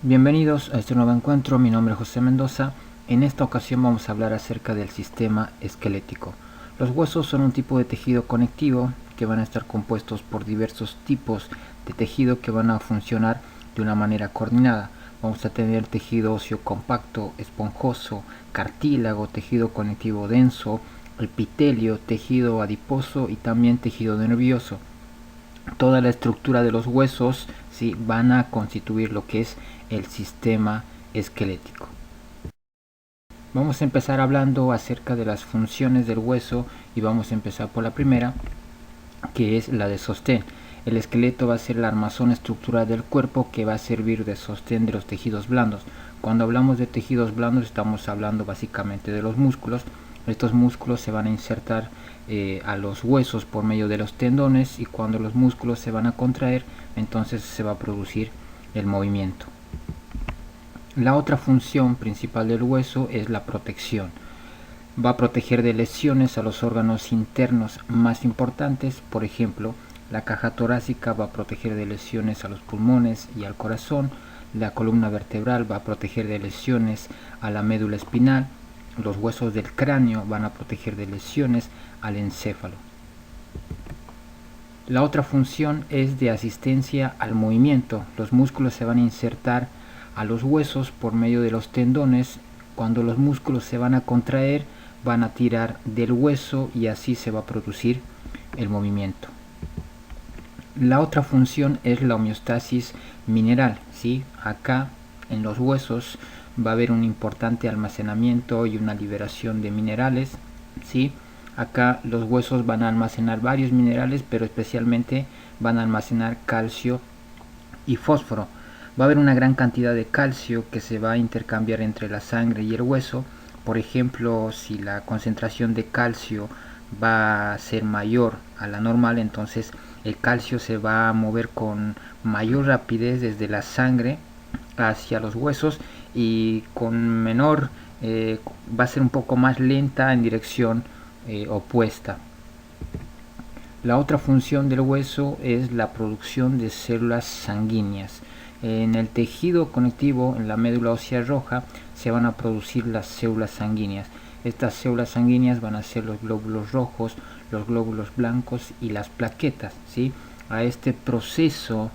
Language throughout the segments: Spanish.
Bienvenidos a este nuevo encuentro, mi nombre es José Mendoza. En esta ocasión vamos a hablar acerca del sistema esquelético. Los huesos son un tipo de tejido conectivo que van a estar compuestos por diversos tipos de tejido que van a funcionar de una manera coordinada. Vamos a tener tejido óseo compacto, esponjoso, cartílago, tejido conectivo denso, epitelio, tejido adiposo y también tejido nervioso. Toda la estructura de los huesos van a constituir lo que es el sistema esquelético. Vamos a empezar hablando acerca de las funciones del hueso y vamos a empezar por la primera, que es la de sostén. El esqueleto va a ser el armazón estructural del cuerpo que va a servir de sostén de los tejidos blandos. Cuando hablamos de tejidos blandos estamos hablando básicamente de los músculos. Estos músculos se van a insertar a los huesos por medio de los tendones, y cuando los músculos se van a contraer, entonces se va a producir el movimiento. La otra función principal del hueso es la protección. Va a proteger de lesiones a los órganos internos más importantes. Por ejemplo, la caja torácica va a proteger de lesiones a los pulmones y al corazón. La columna vertebral va a proteger de lesiones a la médula espinal. Los huesos del cráneo van a proteger de lesiones al encéfalo. La otra función es de asistencia al movimiento. Los músculos se van a insertar a los huesos por medio de los tendones. Cuando los músculos se van a contraer, van a tirar del hueso y así se va a producir el movimiento. La otra función es la homeostasis mineral. Acá en los huesos va a haber un importante almacenamiento y una liberación de minerales. Acá los huesos van a almacenar varios minerales, pero especialmente van a almacenar calcio y fósforo. Va a haber una gran cantidad de calcio que se va a intercambiar entre la sangre y el hueso. Por ejemplo, si la concentración de calcio va a ser mayor a la normal, entonces el calcio se va a mover con mayor rapidez desde la sangre hacia los huesos, y con menor va a ser un poco más lenta en dirección opuesta. La otra función del hueso es la producción de células sanguíneas. En el tejido conectivo, en la médula ósea roja, se van a producir las células sanguíneas. Estas células sanguíneas van a ser los glóbulos rojos, los glóbulos blancos y las plaquetas. A este proceso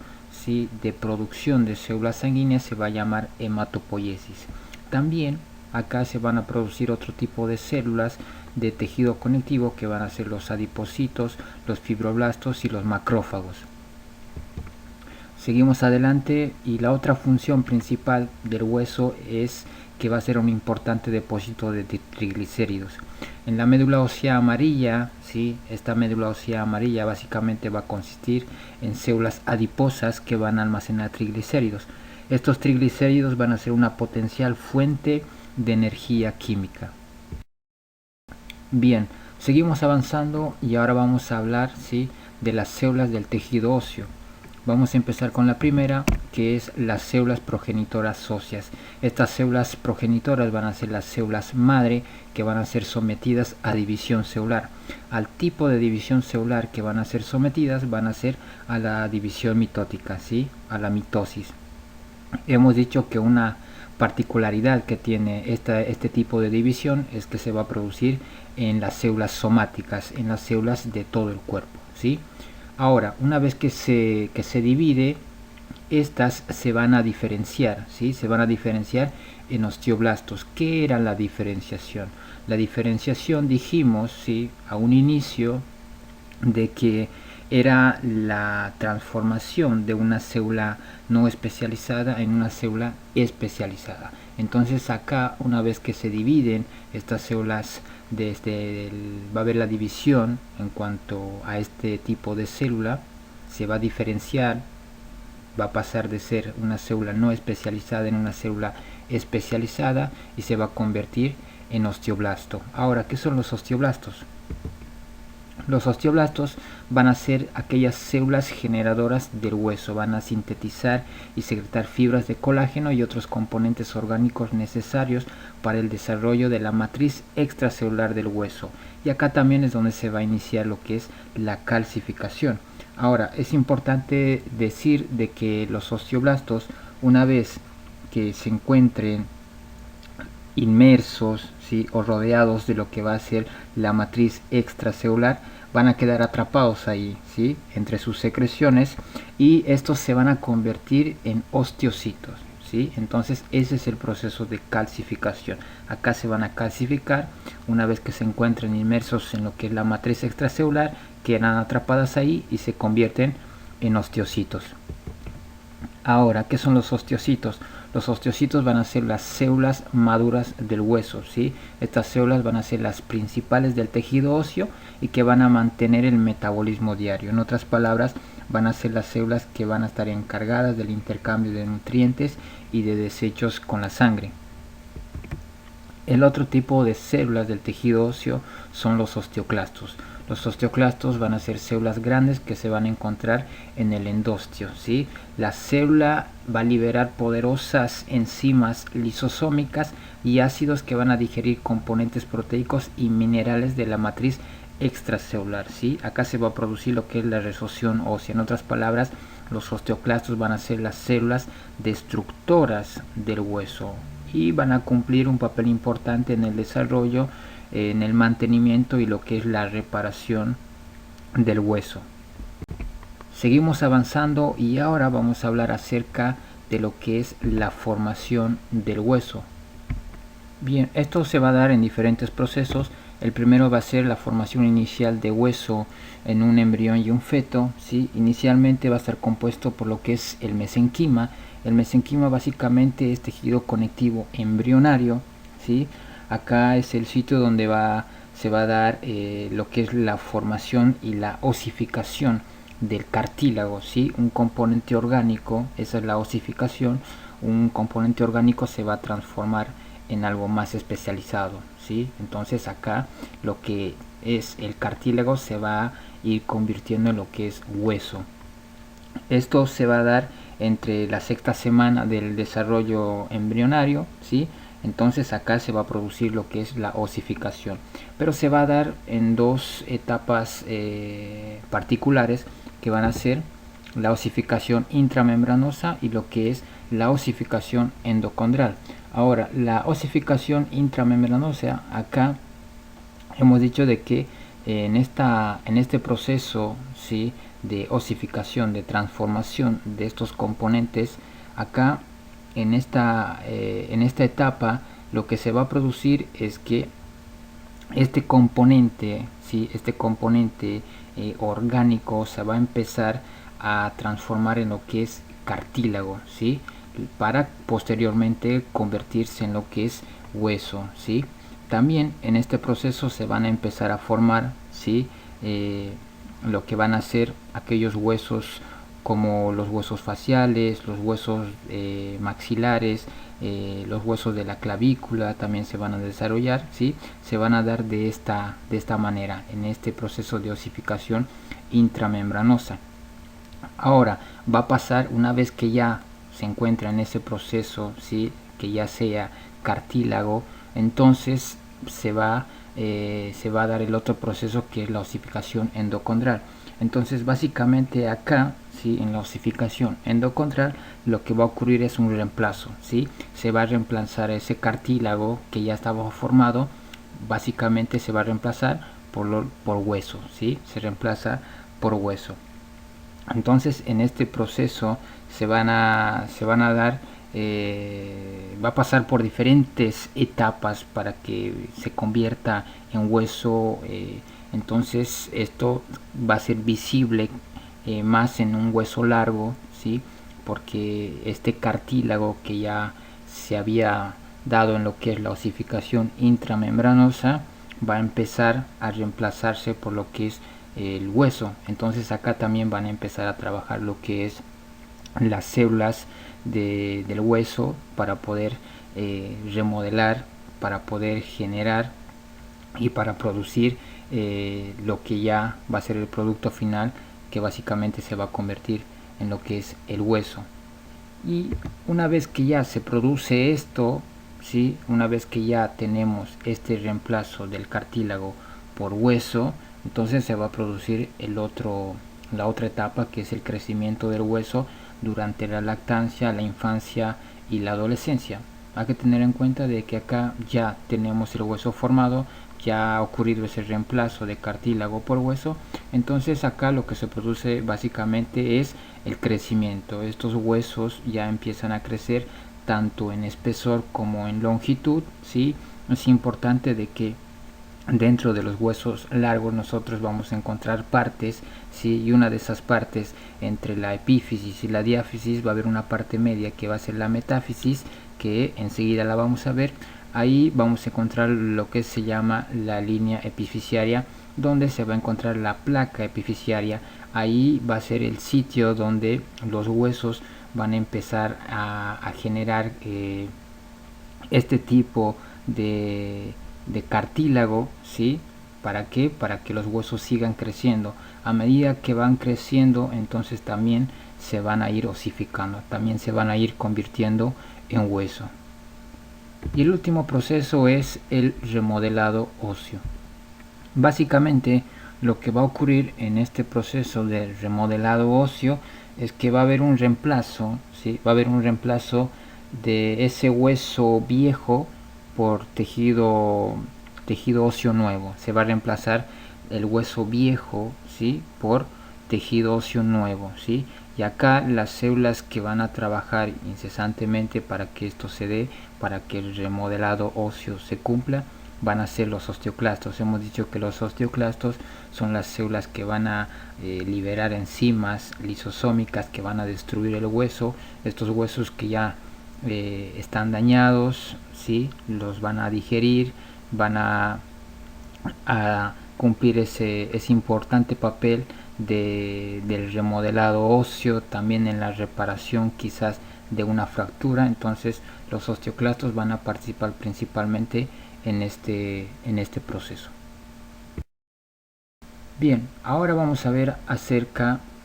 de producción de células sanguíneas se va a llamar hematopoiesis. También acá se van a producir otro tipo de células de tejido conectivo que van a ser los adipocitos, los fibroblastos y los macrófagos. Seguimos adelante, y la otra función principal del hueso es que va a ser un importante depósito de triglicéridos. En la médula ósea amarilla, esta médula ósea amarilla básicamente va a consistir en células adiposas que van a almacenar triglicéridos. Estos triglicéridos van a ser una potencial fuente de energía química. Bien, seguimos avanzando y ahora vamos a hablar de las células del tejido óseo. Vamos a empezar con la primera, que es las células progenitoras óseas. Estas células progenitoras van a ser las células madre, que van a ser sometidas a división celular. Al tipo de división celular que van a ser sometidas van a ser a la división mitótica, a la mitosis. Hemos dicho que una particularidad que tiene este tipo de división es que se va a producir en las células somáticas, en las células de todo el cuerpo. Ahora, una vez que se divide, estas se van a diferenciar, se van a diferenciar en osteoblastos. ¿Qué era la diferenciación? La diferenciación, dijimos, a un inicio, de que era la transformación de una célula no especializada en una célula especializada. Entonces acá, una vez que se dividen estas células, va a haber la división en cuanto a este tipo de célula. Se va a diferenciar, va a pasar de ser una célula no especializada en una célula especializada, y se va a convertir en osteoblasto. Ahora, ¿qué son los osteoblastos? Los osteoblastos van a ser aquellas células generadoras del hueso. Van a sintetizar y secretar fibras de colágeno y otros componentes orgánicos necesarios para el desarrollo de la matriz extracelular del hueso. Y acá también es donde se va a iniciar lo que es la calcificación. Ahora, es importante decir de que los osteoblastos, una vez que se encuentren inmersos, ¿sí?, o rodeados de lo que va a ser la matriz extracelular, van a quedar atrapados ahí, ¿sí?, entre sus secreciones, y estos se van a convertir en osteocitos, ¿sí? Entonces ese es el proceso de calcificación. Acá se van a calcificar una vez que se encuentren inmersos en lo que es la matriz extracelular, quedan atrapadas ahí y se convierten en osteocitos. Ahora, ¿qué son los osteocitos? Los osteocitos van a ser las células maduras del hueso, ¿sí? Estas células van a ser las principales del tejido óseo y que van a mantener el metabolismo diario. En otras palabras, van a ser las células que van a estar encargadas del intercambio de nutrientes y de desechos con la sangre. El otro tipo de células del tejido óseo son los osteoclastos. Los osteoclastos van a ser células grandes que se van a encontrar en el endostio, ¿sí? La célula va a liberar poderosas enzimas lisosómicas y ácidos que van a digerir componentes proteicos y minerales de la matriz extracelular, ¿sí? Acá se va a producir lo que es la resorción ósea. En otras palabras, los osteoclastos van a ser las células destructoras del hueso y van a cumplir un papel importante en el desarrollo, en el mantenimiento y lo que es la reparación del hueso. Seguimos avanzando y ahora vamos a hablar acerca de lo que es la formación del hueso. Bien, esto se va a dar en diferentes procesos. El primero va a ser la formación inicial de hueso en un embrión y un feto, ¿sí? Inicialmente va a estar compuesto por lo que es el mesenquima. El mesenquima básicamente es tejido conectivo embrionario, ¿sí? Acá es el sitio donde se va a dar lo que es la formación y la osificación del cartílago, ¿sí? Un componente orgánico, esa es la osificación, un componente orgánico se va a transformar en algo más especializado, ¿sí? Entonces acá lo que es el cartílago se va a ir convirtiendo en lo que es hueso. Esto se va a dar entre la sexta semana del desarrollo embrionario, ¿sí? Entonces acá se va a producir lo que es la osificación, pero se va a dar en dos etapas particulares, que van a ser la osificación intramembranosa y lo que es la osificación endocondral. Ahora, la osificación intramembranosa, acá hemos dicho de que en este proceso, ¿sí?, de osificación, de transformación de estos componentes, acá en esta etapa lo que se va a producir es que este componente, ¿sí?, este componente orgánico se va a empezar a transformar en lo que es cartílago, ¿sí?, para posteriormente convertirse en lo que es hueso, ¿sí? También en este proceso se van a empezar a formar, ¿sí?, lo que van a ser aquellos huesos como los huesos faciales, los huesos maxilares, los huesos de la clavícula también se van a desarrollar, ¿sí? Se van a dar de esta manera en este proceso de osificación intramembranosa. Ahora va a pasar, una vez que ya se encuentra en ese proceso, ¿sí?, que ya sea cartílago, entonces se va a dar el otro proceso, que es la osificación endocondral. Entonces básicamente acá, ¿sí?, en la osificación endocondral lo que va a ocurrir es un reemplazo, ¿sí? Se va a reemplazar ese cartílago que ya estaba formado, básicamente se va a reemplazar por hueso, ¿sí? Se reemplaza por hueso. Entonces en este proceso se van a dar, va a pasar por diferentes etapas para que se convierta en hueso. Entonces esto va a ser visible más en un hueso largo, ¿sí?, porque este cartílago que ya se había dado en lo que es la osificación intramembranosa va a empezar a reemplazarse por lo que es el hueso. Entonces acá también van a empezar a trabajar lo que es las células del hueso para poder remodelar, para poder generar y para producir lo que ya va a ser el producto final, que básicamente se va a convertir en lo que es el hueso. Y una vez que ya se produce esto, ¿sí?, una vez que ya tenemos este reemplazo del cartílago por hueso, entonces se va a producir la otra etapa, que es el crecimiento del hueso durante la lactancia, la infancia y la adolescencia. Hay que tener en cuenta de que acá ya tenemos el hueso formado, ya ha ocurrido ese reemplazo de cartílago por hueso. Entonces acá lo que se produce básicamente es el crecimiento. Estos huesos ya empiezan a crecer tanto en espesor como en longitud, ¿sí? Es importante de que dentro de los huesos largos nosotros vamos a encontrar partes, ¿sí? Y una de esas partes, entre la epífisis y la diáfisis, va a haber una parte media que va a ser la metáfisis, que enseguida la vamos a ver. Ahí vamos a encontrar lo que se llama la línea epifisiaria, donde se va a encontrar la placa epifisiaria. Ahí va a ser el sitio donde los huesos van a empezar a generar este tipo de cartílago, ¿sí? ¿Para qué? Para que los huesos sigan creciendo. A medida que van creciendo, entonces también se van a ir osificando, también se van a ir convirtiendo en hueso. Y el último proceso es el remodelado óseo. Básicamente, lo que va a ocurrir en este proceso de remodelado óseo es que va a haber un reemplazo, ¿sí? Va a haber un reemplazo de ese hueso viejo por tejido óseo nuevo. Se va a reemplazar el hueso viejo, ¿sí? Por tejido óseo nuevo, ¿sí? Y acá las células que van a trabajar incesantemente para que esto se dé, para que el remodelado óseo se cumpla, van a ser los osteoclastos. Hemos dicho que los osteoclastos son las células que van a liberar enzimas lisosómicas que van a destruir el hueso. Estos huesos que ya están dañados, ¿sí? Los van a digerir, van a cumplir ese importante papel del remodelado óseo, también en la reparación quizás de una fractura. Entonces los osteoclastos van a participar principalmente en este proceso. Bien, ahora vamos a ver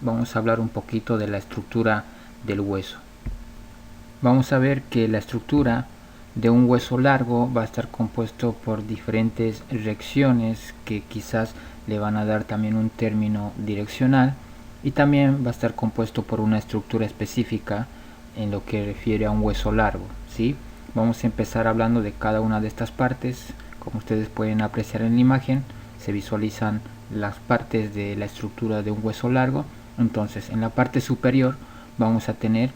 vamos a hablar un poquito de la estructura del hueso. Vamos a ver que la estructura de un hueso largo va a estar compuesto por diferentes regiones que quizás le van a dar también un término direccional, y también va a estar compuesto por una estructura específica en lo que refiere a un hueso largo, ¿sí? Vamos a empezar hablando de cada una de estas partes. Como ustedes pueden apreciar en la imagen, se visualizan las partes de la estructura de un hueso largo. Entonces, en la parte superior vamos a tener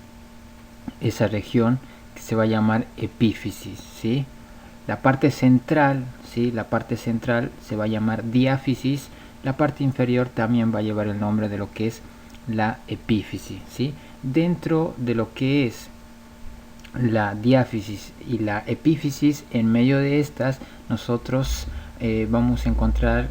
esa región que se va a llamar epífisis, ¿sí? La parte central, ¿sí? La parte central se va a llamar diáfisis. La parte inferior también va a llevar el nombre de lo que es la epífisis, ¿sí? Dentro de lo que es la diáfisis y la epífisis, en medio de estas nosotros vamos a encontrar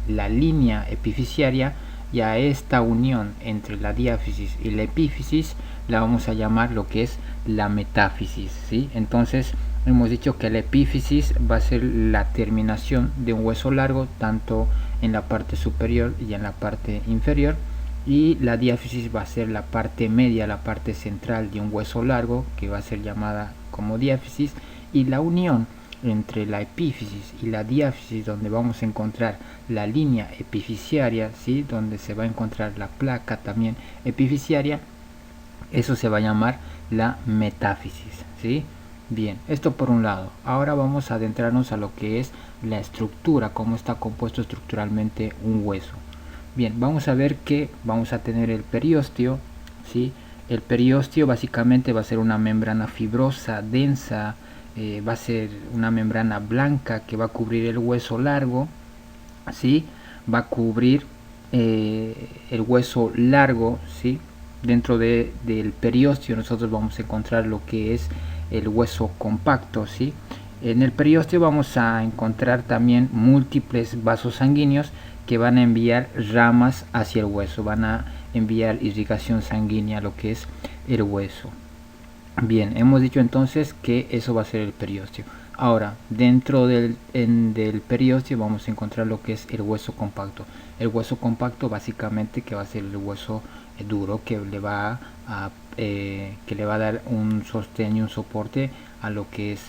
la línea epifisiaria, y a esta unión entre la diáfisis y la epífisis la vamos a llamar lo que es la metáfisis, ¿sí? Entonces hemos dicho que la epífisis va a ser la terminación de un hueso largo, tanto en la parte superior y en la parte inferior, y la diáfisis va a ser la parte media, la parte central de un hueso largo, que va a ser llamada como diáfisis, y la unión entre la epífisis y la diáfisis, donde vamos a encontrar la línea epifisiaria, ¿sí? Donde se va a encontrar la placa también epifisiaria, eso se va a llamar la metáfisis, ¿sí? Bien, esto por un lado. Ahora vamos a adentrarnos a lo que es la estructura, cómo está compuesto estructuralmente un hueso. Bien, vamos a ver que vamos a tener el periósteo, ¿sí? El periósteo básicamente va a ser una membrana fibrosa, densa, va a ser una membrana blanca que va a cubrir el hueso largo, ¿sí? Va a cubrir el hueso largo, ¿sí? Dentro del periósteo nosotros vamos a encontrar lo que es el hueso compacto, ¿sí? En el periósteo vamos a encontrar también múltiples vasos sanguíneos que van a enviar ramas hacia el hueso, van a enviar irrigación sanguínea a lo que es el hueso. Bien, hemos dicho entonces que eso va a ser el periósteo. Ahora, dentro del periósteo vamos a encontrar lo que es el hueso compacto. El hueso compacto básicamente que va a ser el hueso duro, que le va a dar un sostén y un soporte a lo que es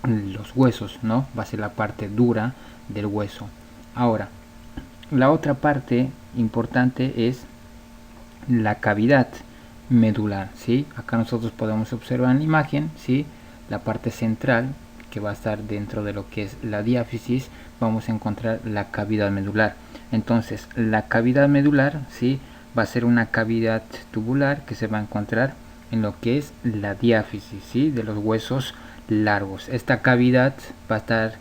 los huesos, ¿no? Va a ser la parte dura del hueso. Ahora, la otra parte importante es la cavidad. medular, ¿sí? Acá nosotros podemos observar en la imagen, ¿sí? La parte central que va a estar dentro de lo que es la diáfisis, vamos a encontrar la cavidad medular. Entonces la cavidad medular, ¿sí? Va a ser una cavidad tubular que se va a encontrar en lo que es la diáfisis, ¿sí? De los huesos largos. Esta cavidad va a estar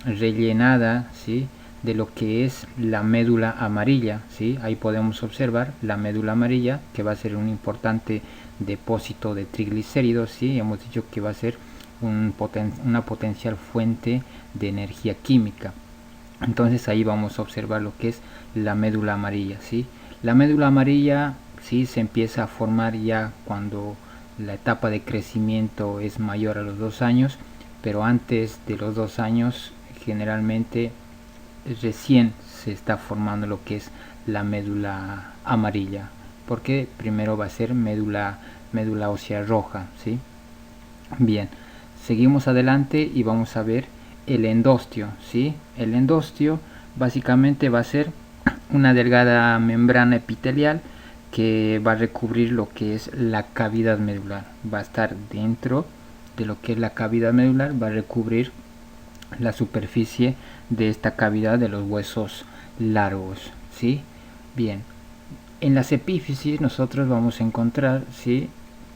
rellenada, ¿sí? De lo que es la médula amarilla, ¿sí? Ahí podemos observar la médula amarilla, que va a ser un importante depósito de triglicéridos, ¿sí? Hemos dicho que va a ser una potencial fuente de energía química. Entonces ahí vamos a observar lo que es la médula amarilla, ¿sí? La médula amarilla, ¿sí? Se empieza a formar ya cuando la etapa de crecimiento es mayor a los 2 años, pero antes de los 2 años generalmente recién se está formando lo que es la médula amarilla, porque primero va a ser médula ósea roja, ¿sí? Bien, seguimos adelante y vamos a ver el endostio, ¿sí? El endostio básicamente va a ser una delgada membrana epitelial que va a recubrir lo que es la cavidad medular. Va a estar dentro de lo que es la cavidad medular, va a recubrir la superficie de esta cavidad de los huesos largos, ¿sí? Bien, en las epífisis nosotros vamos a encontrar, ¿sí?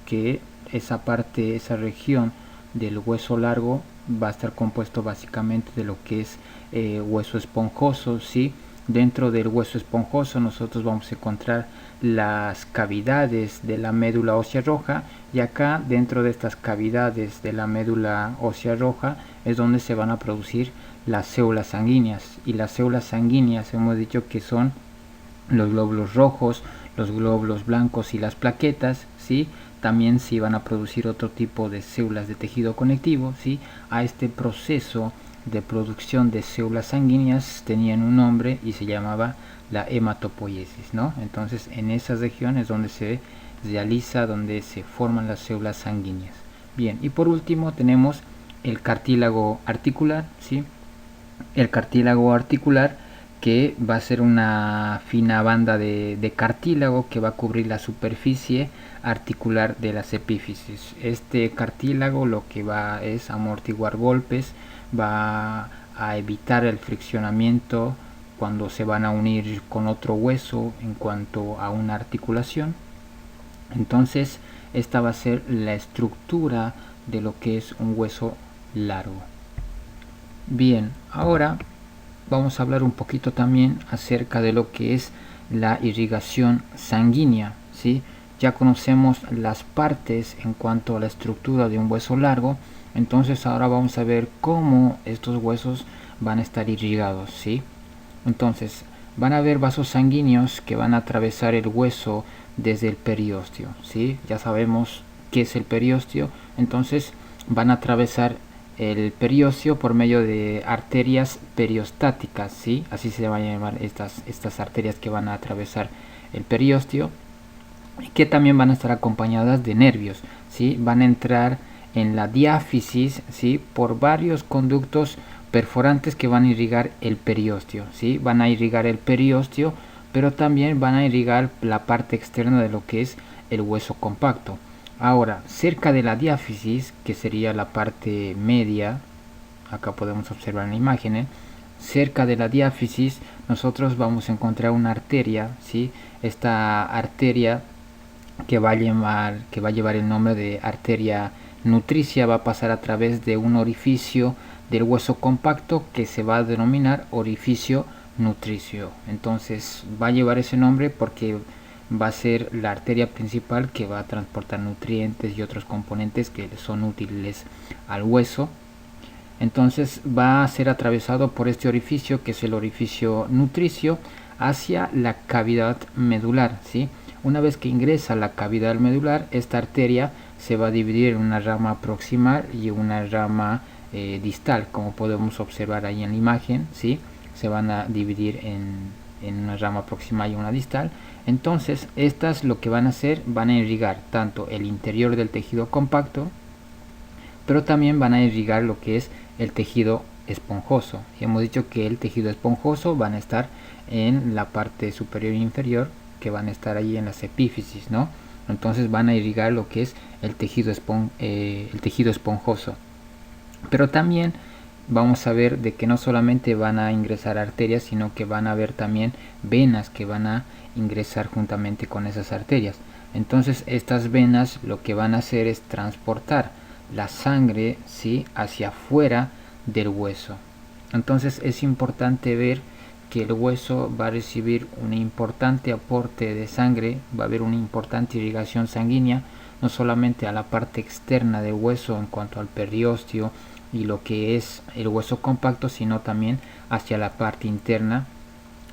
Que esa parte, esa región del hueso largo va a estar compuesto básicamente de lo que es hueso esponjoso, ¿sí? Dentro del hueso esponjoso nosotros vamos a encontrar las cavidades de la médula ósea roja, y acá dentro de estas cavidades de la médula ósea roja es donde se van a producir las células sanguíneas. Y las células sanguíneas hemos dicho que son los glóbulos rojos, los glóbulos blancos y las plaquetas, ¿sí? También se van a producir otro tipo de células de tejido conectivo, ¿sí? A este proceso de producción de células sanguíneas tenían un nombre y se llamaba la hematopoiesis, ¿no? Entonces en esas regiones donde se realiza, donde se forman las células sanguíneas. Bien, y por último tenemos el cartílago articular, ¿sí? El cartílago articular, que va a ser una fina banda de cartílago que va a cubrir la superficie articular de las epífisis. Este cartílago lo que va es amortiguar golpes, va a evitar el friccionamiento cuando se van a unir con otro hueso en cuanto a una articulación. Entonces esta va a ser la estructura de lo que es un hueso largo. Bien, ahora vamos a hablar un poquito también acerca de lo que es la irrigación sanguínea, ¿sí? Ya conocemos las partes en cuanto a la estructura de un hueso largo, entonces ahora vamos a ver cómo estos huesos van a estar irrigados, ¿sí? Entonces van a haber vasos sanguíneos que van a atravesar el hueso desde el periósteo, ¿sí? Ya sabemos qué es el periósteo, entonces van a atravesar el periósteo por medio de arterias periostáticas, ¿sí? Así se van a llamar estas arterias que van a atravesar el periósteo, que también van a estar acompañadas de nervios, ¿sí? Van a entrar en la diáfisis, ¿sí? Por varios conductos perforantes que van a irrigar el periósteo, ¿sí? Van a irrigar el periósteo, pero también van a irrigar la parte externa de lo que es el hueso compacto. Ahora, cerca de la diáfisis, que sería la parte media, acá podemos observar en la imagen, cerca de la diáfisis nosotros vamos a encontrar una arteria, ¿sí? Esta arteria que va a llevar el nombre de arteria nutricia va a pasar a través de un orificio del hueso compacto que se va a denominar orificio nutricio. Entonces va a llevar ese nombre porque va a ser la arteria principal que va a transportar nutrientes y otros componentes que son útiles al hueso. Entonces va a ser atravesado por este orificio, que es el orificio nutricio, hacia la cavidad medular, ¿sí? Una vez que ingresa a la cavidad medular, esta arteria se va a dividir en una rama proximal y una rama distal, como podemos observar ahí en la imagen, ¿sí? Se van a dividir en una rama proximal y una distal. Entonces estas lo que van a hacer, van a irrigar tanto el interior del tejido compacto, pero también van a irrigar lo que es el tejido esponjoso. Y hemos dicho que el tejido esponjoso van a estar en la parte superior e inferior que van a estar ahí en las epífisis, ¿no? Entonces van a irrigar lo que es el tejido esponjoso. Pero también vamos a ver de que no solamente van a ingresar arterias, sino que van a haber también venas que van a ingresar juntamente con esas arterias. Entonces estas venas lo que van a hacer es transportar la sangre, ¿sí?, hacia afuera del hueso. Entonces es importante ver que el hueso va a recibir un importante aporte de sangre, va a haber una importante irrigación sanguínea, no solamente a la parte externa del hueso en cuanto al periósteo y lo que es el hueso compacto, sino también hacia la parte interna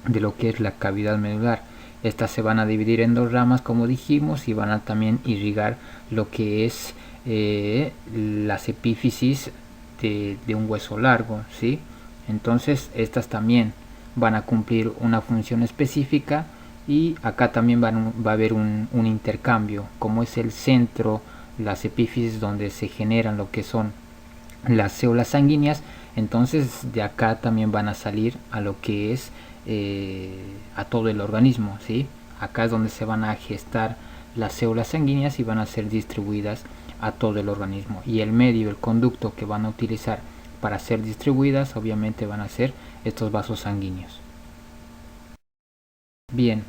de lo que es la cavidad medular. Estas se van a dividir en dos ramas, como dijimos, y van a también irrigar lo que es las epífisis de un hueso largo, ¿sí? Entonces estas también van a cumplir una función específica, y acá también va a haber un intercambio, como es el centro, las epífisis donde se generan lo que son las células sanguíneas. Entonces de acá también van a salir a lo que es a todo el organismo, ¿sí? Acá es donde se van a gestar las células sanguíneas y van a ser distribuidas a todo el organismo, y el medio, el conducto que van a utilizar para ser distribuidas obviamente van a ser estos vasos sanguíneos. Bien,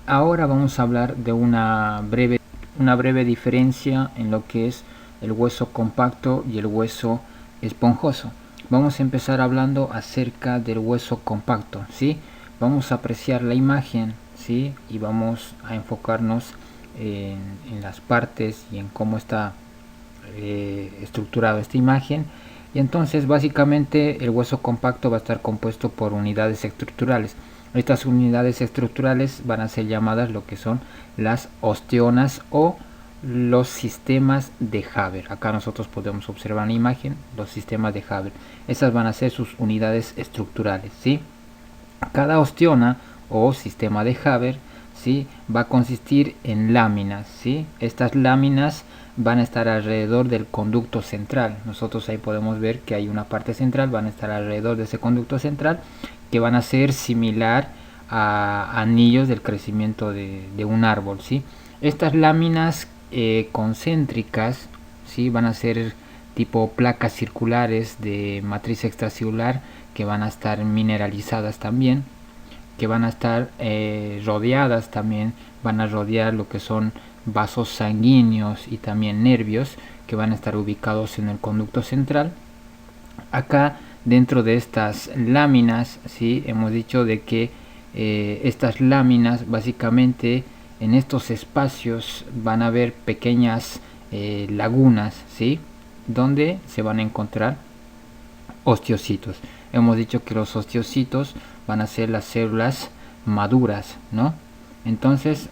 ahora vamos a hablar de una breve diferencia en lo que es el hueso compacto y el hueso esponjoso. Vamos a empezar hablando acerca del hueso compacto, ¿sí? Vamos a apreciar la imagen, ¿sí? Y vamos a enfocarnos en las partes y en cómo está estructurada esta imagen. Y entonces básicamente el hueso compacto va a estar compuesto por unidades estructurales. Estas unidades estructurales van a ser llamadas lo que son las osteonas o los sistemas de Haber. Acá nosotros podemos observar en la imagen los sistemas de Haber. Esas van a ser sus unidades estructurales, ¿sí? Cada osteona o sistema de Haber, ¿sí?, va a consistir en láminas, ¿sí? Estas láminas van a estar alrededor del conducto central. Nosotros ahí podemos ver que hay una parte central, van a estar alrededor de ese conducto central, que van a ser similar a anillos del crecimiento de un árbol, ¿sí? Estas láminas concéntricas, ¿sí?, van a ser tipo placas circulares de matriz extracelular, que van a estar mineralizadas también, que van a estar rodeadas también, van a rodear lo que son vasos sanguíneos y también nervios, que van a estar ubicados en el conducto central. Acá dentro de estas láminas, ¿sí?, hemos dicho de que estas láminas básicamente en estos espacios van a haber pequeñas lagunas, ¿sí?, donde se van a encontrar osteocitos. Hemos dicho que los osteocitos van a ser las células maduras, ¿no? Entonces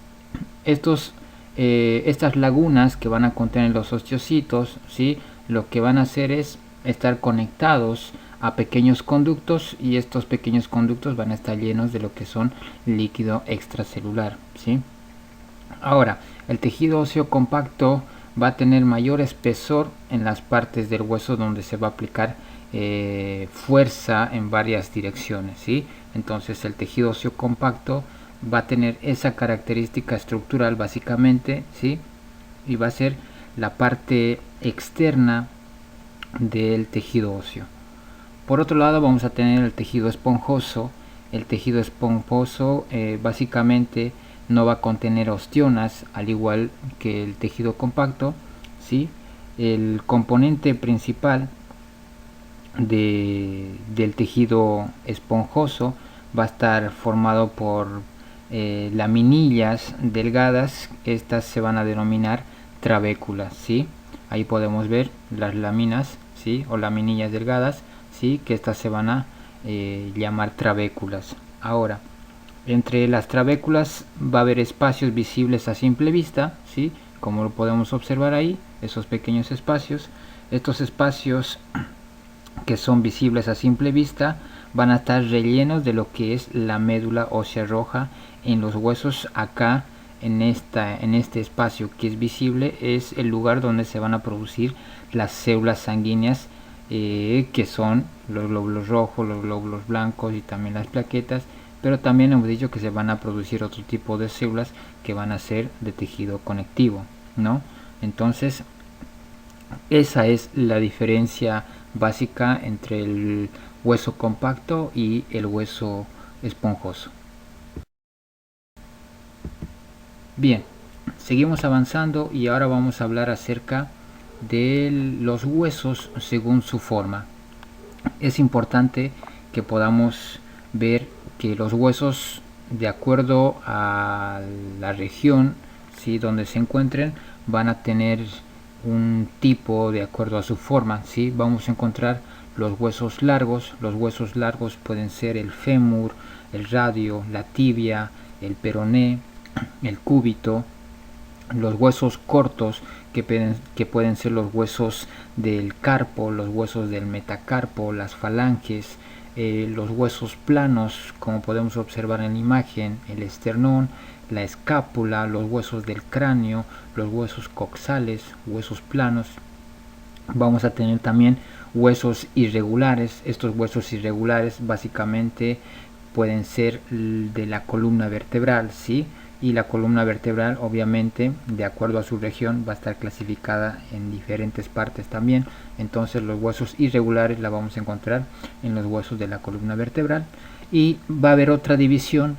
estas lagunas que van a contener los osteocitos, ¿sí?, lo que van a hacer es estar conectados a pequeños conductos, y estos pequeños conductos van a estar llenos de lo que son líquido extracelular, ¿sí? Ahora, el tejido óseo compacto va a tener mayor espesor en las partes del hueso donde se va a aplicar fuerza en varias direcciones, ¿sí? Entonces el tejido óseo compacto va a tener esa característica estructural básicamente, ¿sí?, y va a ser la parte externa del tejido óseo. Por otro lado vamos a tener el tejido esponjoso. El tejido esponjoso básicamente no va a contener osteonas, al igual que el tejido compacto, ¿sí? El componente principal del tejido esponjoso va a estar formado por laminillas delgadas. Estas se van a denominar trabéculas, ¿sí? Ahí podemos ver las láminas, ¿sí?, o laminillas delgadas, ¿sí?, que estas se van a llamar trabéculas. Ahora, entre las trabéculas va a haber espacios visibles a simple vista, ¿sí?, como lo podemos observar ahí, esos pequeños espacios. Estos espacios que son visibles a simple vista van a estar rellenos de lo que es la médula ósea roja. En los huesos, acá en este espacio que es visible, es el lugar donde se van a producir las células sanguíneas, que son los glóbulos rojos, los glóbulos blancos y también las plaquetas, pero también hemos dicho que se van a producir otro tipo de células que van a ser de tejido conectivo, ¿no? Entonces esa es la diferencia básica entre el hueso compacto y el hueso esponjoso. Bien, seguimos avanzando y ahora vamos a hablar acerca de los huesos según su forma. Es importante que podamos ver que los huesos, de acuerdo a la región, ¿sí?, donde se encuentren, van a tener un tipo de acuerdo a su forma, ¿sí? Vamos a encontrar los huesos largos. Los huesos largos pueden ser el fémur, el radio, la tibia, el peroné, el cúbito. Los huesos cortos que pueden ser los huesos del carpo, los huesos del metacarpo, las falanges, los huesos planos, como podemos observar en la imagen, el esternón, la escápula, los huesos del cráneo, los huesos coxales, huesos planos. Vamos a tener también huesos irregulares. Estos huesos irregulares básicamente pueden ser de la columna vertebral, ¿sí? Y la columna vertebral, obviamente, de acuerdo a su región, va a estar clasificada en diferentes partes también. Entonces los huesos irregulares la vamos a encontrar en los huesos de la columna vertebral. Y va a haber otra división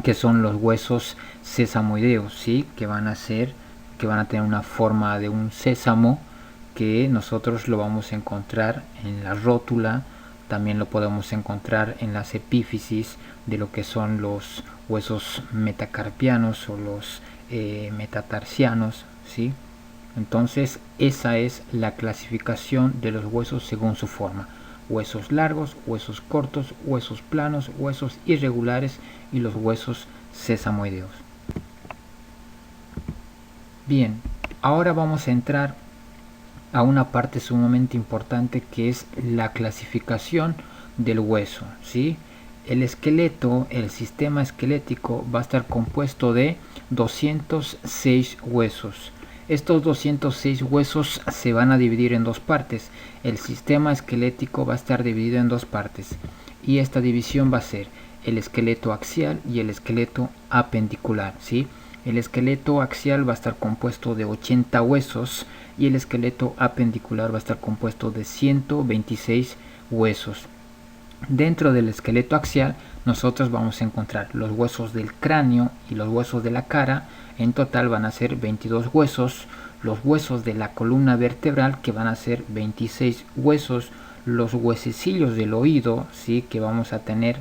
que son los huesos sesamoideos, ¿sí? que van a tener una forma de un sésamo, que nosotros lo vamos a encontrar en la rótula. También lo podemos encontrar en las epífisis de lo que son los huesos metacarpianos o los metatarsianos, ¿sí? Entonces esa es la clasificación de los huesos según su forma: huesos largos, huesos cortos, huesos planos, huesos irregulares y los huesos sesamoideos. Bien, ahora vamos a entrar a una parte sumamente importante, que es la clasificación del hueso, ¿sí? El esqueleto, el sistema esquelético, va a estar compuesto de 206 huesos. Estos 206 huesos se van a dividir en dos partes. El sistema esquelético va a estar dividido en dos partes, y esta división va a ser el esqueleto axial y el esqueleto apendicular, ¿sí? El esqueleto axial va a estar compuesto de 80 huesos y el esqueleto apendicular va a estar compuesto de 126 huesos. Dentro del esqueleto axial nosotros vamos a encontrar los huesos del cráneo y los huesos de la cara. En total van a ser 22 huesos. Los huesos de la columna vertebral, que van a ser 26 huesos. Los huesecillos del oído, ¿sí?, que vamos a tener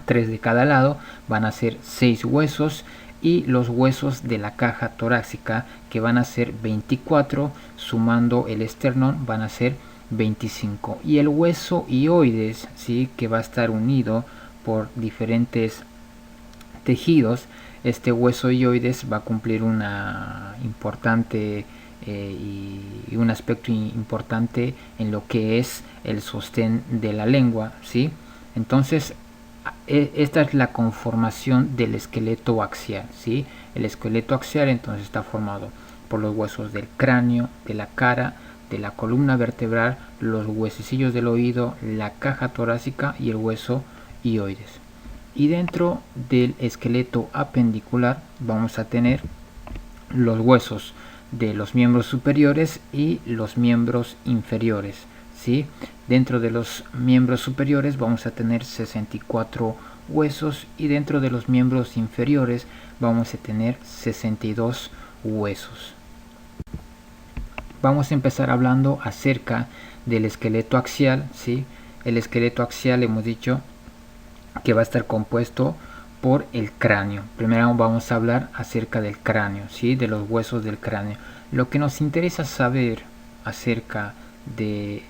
3 de cada lado, van a ser 6 huesos. Y los huesos de la caja torácica, que van a ser 24, sumando el esternón van a ser 25. Y el hueso hioides, ¿sí?, que va a estar unido por diferentes tejidos. Este hueso hioides va a cumplir una importante y un aspecto importante en lo que es el sostén de la lengua, ¿sí? Entonces esta es la conformación del esqueleto axial, ¿sí? El esqueleto axial entonces está formado por los huesos del cráneo, de la cara, de la columna vertebral, los huesecillos del oído, la caja torácica y el hueso hioides. Y dentro del esqueleto apendicular vamos a tener los huesos de los miembros superiores y los miembros inferiores, ¿sí? Dentro de los miembros superiores vamos a tener 64 huesos y dentro de los miembros inferiores vamos a tener 62 huesos. Vamos a empezar hablando acerca del esqueleto axial, ¿sí? El esqueleto axial hemos dicho que va a estar compuesto por el cráneo. Primero vamos a hablar acerca del cráneo, ¿sí?, de los huesos del cráneo. Lo que nos interesa saber acerca de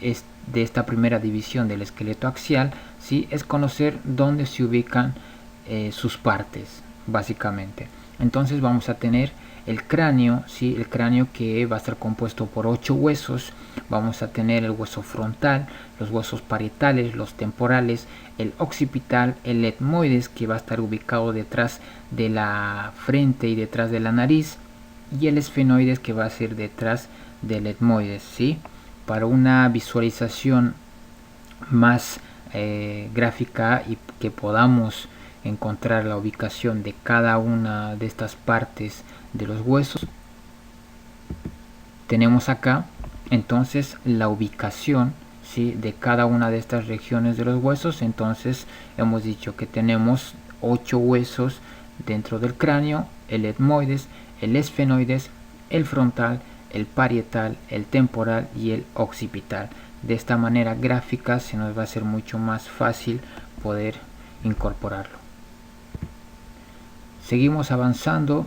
esta primera división del esqueleto axial, ¿sí?, es conocer dónde se ubican sus partes, básicamente. Entonces vamos a tener el cráneo, ¿sí?, el cráneo que va a estar compuesto por 8 huesos. Vamos a tener el hueso frontal, los huesos parietales, los temporales, el occipital, el etmoides, que va a estar ubicado detrás de la frente y detrás de la nariz, y el esfenoides, que va a ser detrás del etmoides, ¿sí? Para una visualización más gráfica y que podamos encontrar la ubicación de cada una de estas partes de los huesos, tenemos acá entonces la ubicación, ¿sí?, de cada una de estas regiones de los huesos. Entonces hemos dicho que tenemos 8 huesos dentro del cráneo: el etmoides, el esfenoides, el frontal, el parietal, el temporal y el occipital. De esta manera gráfica se nos va a hacer mucho más fácil poder incorporarlo. Seguimos avanzando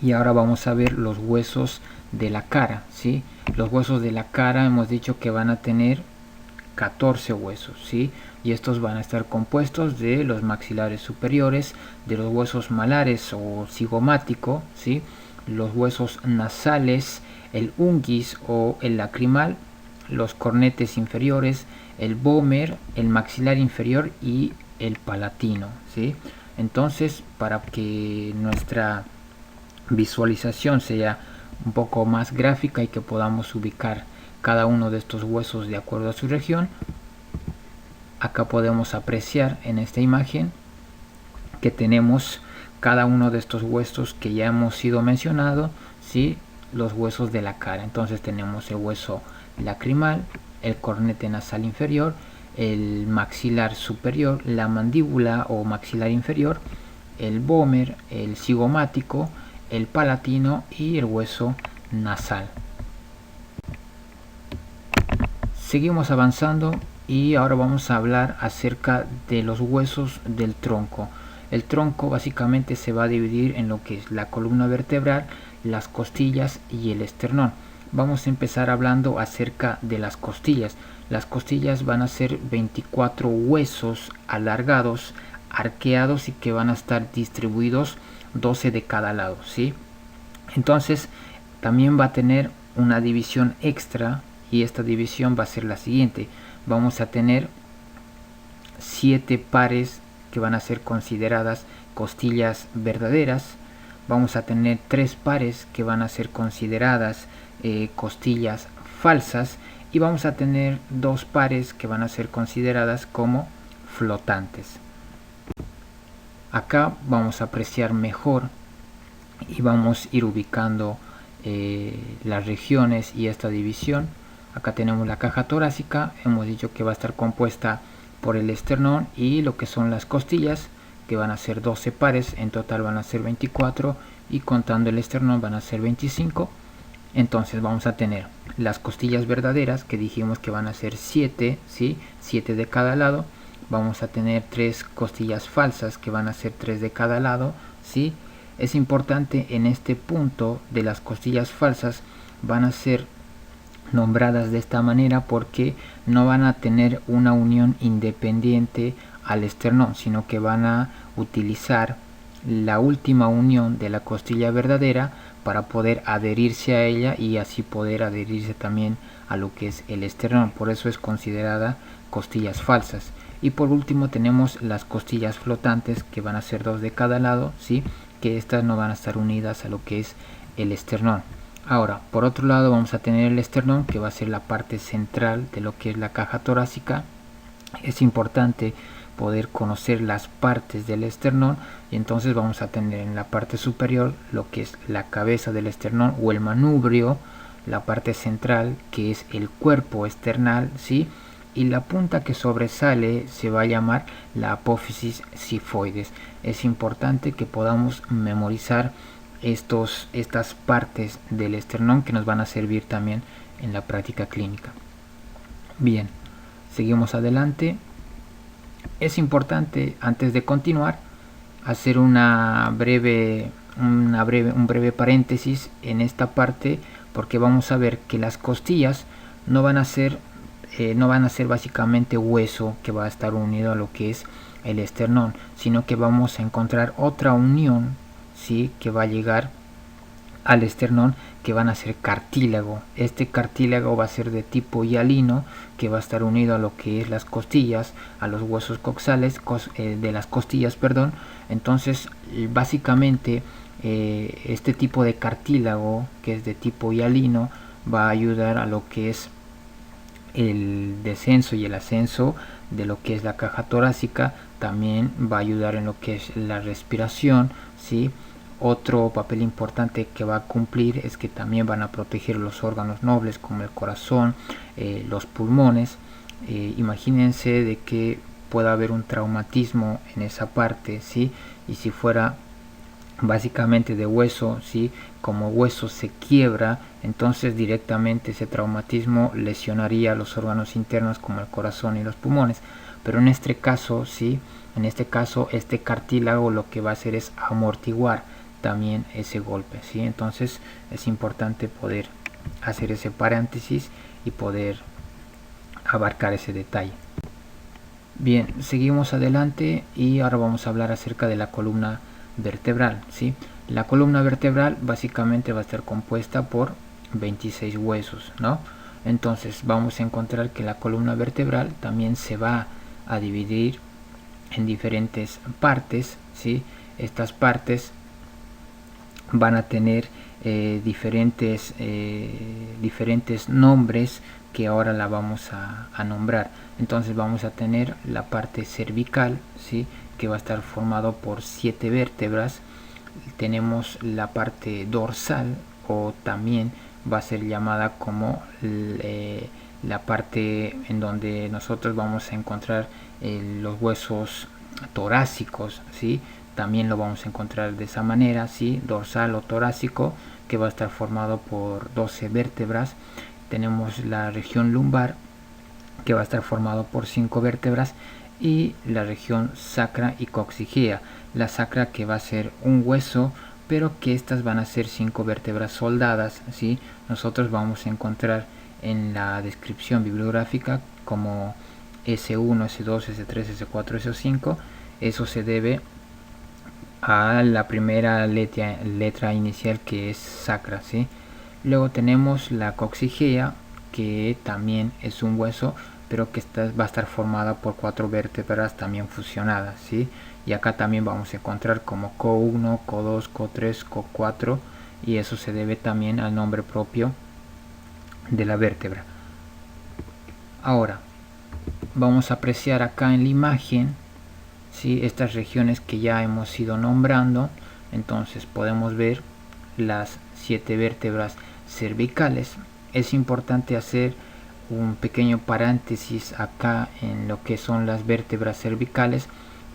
y ahora vamos a ver los huesos de la cara, ¿sí? Los huesos de la cara hemos dicho que van a tener 14 huesos, ¿sí? Y estos van a estar compuestos de los maxilares superiores, de los huesos malares o cigomático, ¿sí?, los huesos nasales, el unguis o el lacrimal, los cornetes inferiores, el vómer, el maxilar inferior y el palatino, ¿sí? Entonces, para que nuestra visualización sea un poco más gráfica y que podamos ubicar cada uno de estos huesos de acuerdo a su región, acá podemos apreciar en esta imagen que tenemos cada uno de estos huesos que ya hemos sido mencionado, ¿sí?, los huesos de la cara. Entonces tenemos el hueso lacrimal, el cornete nasal inferior, el maxilar superior, la mandíbula o maxilar inferior, el vómer, el cigomático, el palatino y el hueso nasal. Seguimos avanzando y ahora vamos a hablar acerca de los huesos del tronco. El tronco básicamente se va a dividir en lo que es la columna vertebral, las costillas y el esternón. Vamos a empezar hablando acerca de las costillas. Las costillas van a ser 24 huesos alargados, arqueados y que van a estar distribuidos 12 de cada lado, ¿sí? Entonces también va a tener una división extra y esta división va a ser la siguiente. Vamos a tener 7 pares que van a ser consideradas costillas verdaderas. Vamos a tener 3 pares que van a ser consideradas costillas falsas y vamos a tener 2 pares que van a ser consideradas como flotantes. Acá vamos a apreciar mejor y vamos a ir ubicando las regiones y esta división. Acá tenemos la caja torácica, hemos dicho que va a estar compuesta por el esternón y lo que son las costillas, que van a ser 12 pares, en total van a ser 24 y contando el esternón van a ser 25. Entonces vamos a tener las costillas verdaderas, que dijimos que van a ser 7, ¿sí?, 7 de cada lado. Vamos a tener 3 costillas falsas, que van a ser 3 de cada lado, ¿sí? Es importante en este punto de las costillas falsas, van a ser nombradas de esta manera porque no van a tener una unión independiente al esternón, sino que van a utilizar la última unión de la costilla verdadera para poder adherirse a ella y así poder adherirse también a lo que es el esternón. Por eso es considerada costillas falsas. Y por último tenemos las costillas flotantes, que van a ser 2 de cada lado, ¿sí?, que estas no van a estar unidas a lo que es el esternón. Ahora, por otro lado vamos a tener el esternón, que va a ser la parte central de lo que es la caja torácica. Es importante poder conocer las partes del esternón y entonces vamos a tener en la parte superior lo que es la cabeza del esternón o el manubrio, la parte central que es el cuerpo esternal, ¿sí?, y la punta que sobresale se va a llamar la apófisis sifoides. Es importante que podamos memorizar estas partes del esternón que nos van a servir también en la práctica clínica. Bien, seguimos adelante. Es importante, antes de continuar, hacer un breve paréntesis en esta parte, porque vamos a ver que las costillas no van a ser básicamente hueso que va a estar unido a lo que es el esternón, sino que vamos a encontrar otra unión, ¿sí?, que va a llegar al esternón, que van a ser cartílago. Este cartílago va a ser de tipo hialino, que va a estar unido a lo que es las costillas, a los huesos coxales de las costillas, perdón. Entonces básicamente este tipo de cartílago, que es de tipo hialino, va a ayudar a lo que es el descenso y el ascenso de lo que es la caja torácica, también va a ayudar en lo que es la respiración, ¿sí? Otro papel importante que va a cumplir es que también van a proteger los órganos nobles como el corazón, los pulmones. Imagínense de que pueda haber un traumatismo en esa parte, ¿sí? Y si fuera básicamente de hueso, ¿sí? Como hueso se quiebra, entonces directamente ese traumatismo lesionaría los órganos internos como el corazón y los pulmones. Pero en este caso, ¿sí? En este caso, este cartílago lo que va a hacer es amortiguar también ese golpe, ¿sí? Entonces es importante poder hacer ese paréntesis y poder abarcar ese detalle. Bien, seguimos adelante y ahora vamos a hablar acerca de la columna vertebral, ¿sí? La columna vertebral básicamente va a estar compuesta por 26 huesos, ¿no? Entonces vamos a encontrar que la columna vertebral también se va a dividir en diferentes partes, ¿sí? Estas partes van a tener diferentes nombres que ahora la vamos a nombrar. Entonces vamos a tener la parte cervical, ¿sí? Que va a estar formado por 7 vértebras. Tenemos la parte dorsal, o también va a ser llamada como la parte en donde nosotros vamos a encontrar los huesos torácicos, ¿sí? También lo vamos a encontrar de esa manera, ¿sí? Dorsal o torácico, que va a estar formado por 12 vértebras. Tenemos la región lumbar, que va a estar formado por 5 vértebras, y la región sacra y coxigea. La sacra, que va a ser un hueso, pero que estas van a ser 5 vértebras soldadas, ¿sí? Nosotros vamos a encontrar en la descripción bibliográfica como S1, S2, S3, S4, S5. Eso se debe a la primera letra inicial, que es sacra, ¿sí? Luego tenemos la coxigea, que también es un hueso, pero que va a estar formada por 4 vértebras también fusionadas, ¿sí? Y acá también vamos a encontrar como CO1, CO2, CO3, CO4, y eso se debe también al nombre propio de la vértebra. Ahora vamos a apreciar acá en la imagen, ¿sí? Estas regiones que ya hemos ido nombrando. Entonces podemos ver las 7 vértebras cervicales. Es importante hacer un pequeño paréntesis acá en lo que son las vértebras cervicales,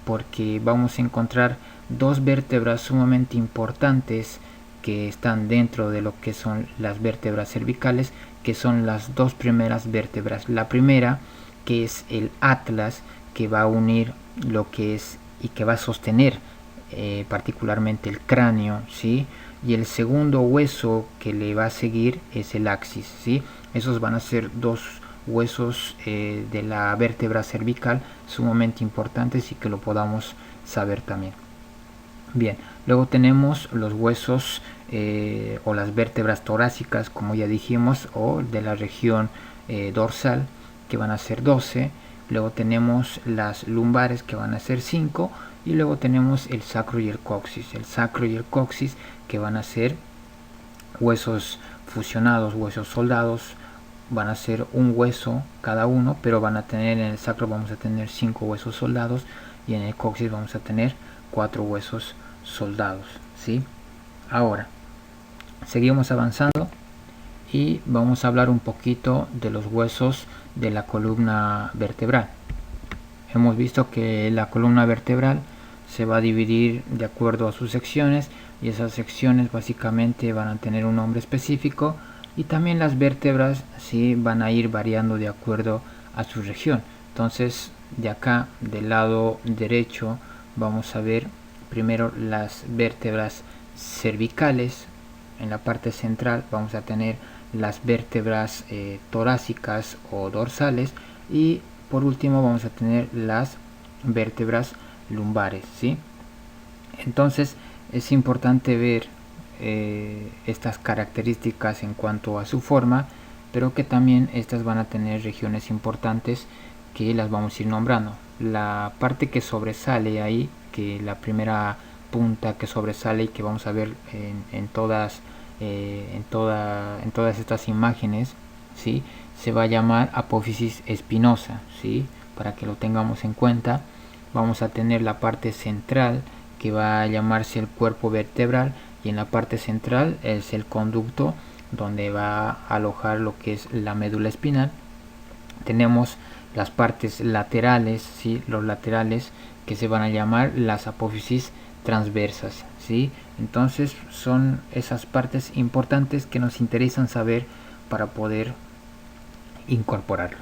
porque vamos a encontrar 2 vértebras sumamente importantes que están dentro de lo que son las vértebras cervicales, que son las 2 primeras vértebras. La primera, que es el atlas, que va a unir lo que es y que va a sostener particularmente el cráneo, ¿sí? Y el segundo hueso que le va a seguir es el axis, ¿sí? Esos van a ser 2 huesos de la vértebra cervical sumamente importantes y que lo podamos saber también. Bien, luego tenemos los huesos o las vértebras torácicas, como ya dijimos, o de la región dorsal, que van a ser 12. Luego tenemos las lumbares, que van a ser 5, y luego tenemos el sacro y el coxis. El sacro y el coxis, que van a ser huesos fusionados, huesos soldados, van a ser un hueso cada uno, pero van a tener, en el sacro vamos a tener 5 huesos soldados, y en el coxis vamos a tener 4 huesos soldados, ¿sí? Ahora seguimos avanzando y vamos a hablar un poquito de los huesos de la columna vertebral. Hemos visto que la columna vertebral se va a dividir de acuerdo a sus secciones, y esas secciones básicamente van a tener un nombre específico, y también las vértebras, ¿sí?, van a ir variando de acuerdo a su región. Entonces, de acá del lado derecho vamos a ver primero las vértebras cervicales. En la parte central vamos a tener las vértebras torácicas o dorsales, y por último vamos a tener las vértebras lumbares, ¿sí? Entonces es importante ver estas características en cuanto a su forma, pero que también estas van a tener regiones importantes que las vamos a ir nombrando. La parte que sobresale ahí, que la primera punta que sobresale y que vamos a ver en todas estas imágenes, ¿sí?, se va a llamar apófisis espinosa, ¿sí? para que lo tengamos en cuenta. Vamos a tener la parte central, que va a llamarse el cuerpo vertebral, y en la parte central es el conducto donde va a alojar lo que es la médula espinal. Tenemos las partes laterales, ¿sí? Los laterales, que se van a llamar las apófisis transversas, ¿sí? Entonces son esas partes importantes que nos interesan saber para poder incorporarlo.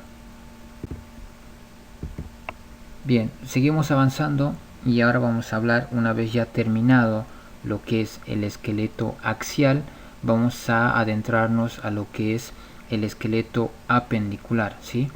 Bien, seguimos avanzando y ahora vamos a hablar, una vez ya terminado lo que es el esqueleto axial, vamos a adentrarnos a lo que es el esqueleto apendicular, ¿sí?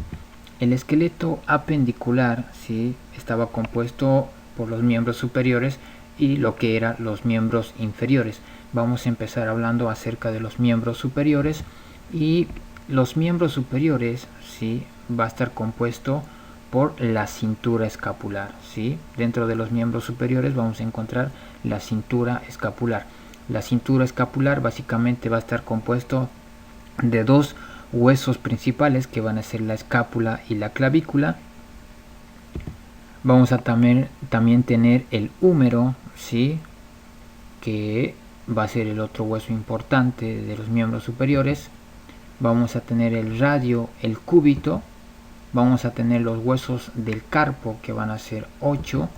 El esqueleto apendicular, ¿sí?, estaba compuesto por los miembros superiores y lo que eran los miembros inferiores. Vamos a empezar hablando acerca de los miembros superiores, y los miembros superiores, ¿sí?, va a estar compuesto por la cintura escapular, ¿sí? Dentro de los miembros superiores vamos a encontrar la cintura escapular. La cintura escapular básicamente va a estar compuesto de dos huesos principales, que van a ser la escápula y la clavícula. Vamos a también tener el húmero, ¿sí?, que va a ser el otro hueso importante de los miembros superiores. Vamos a tener el radio, el cúbito. Vamos a tener los huesos del carpo, que van a ser 8,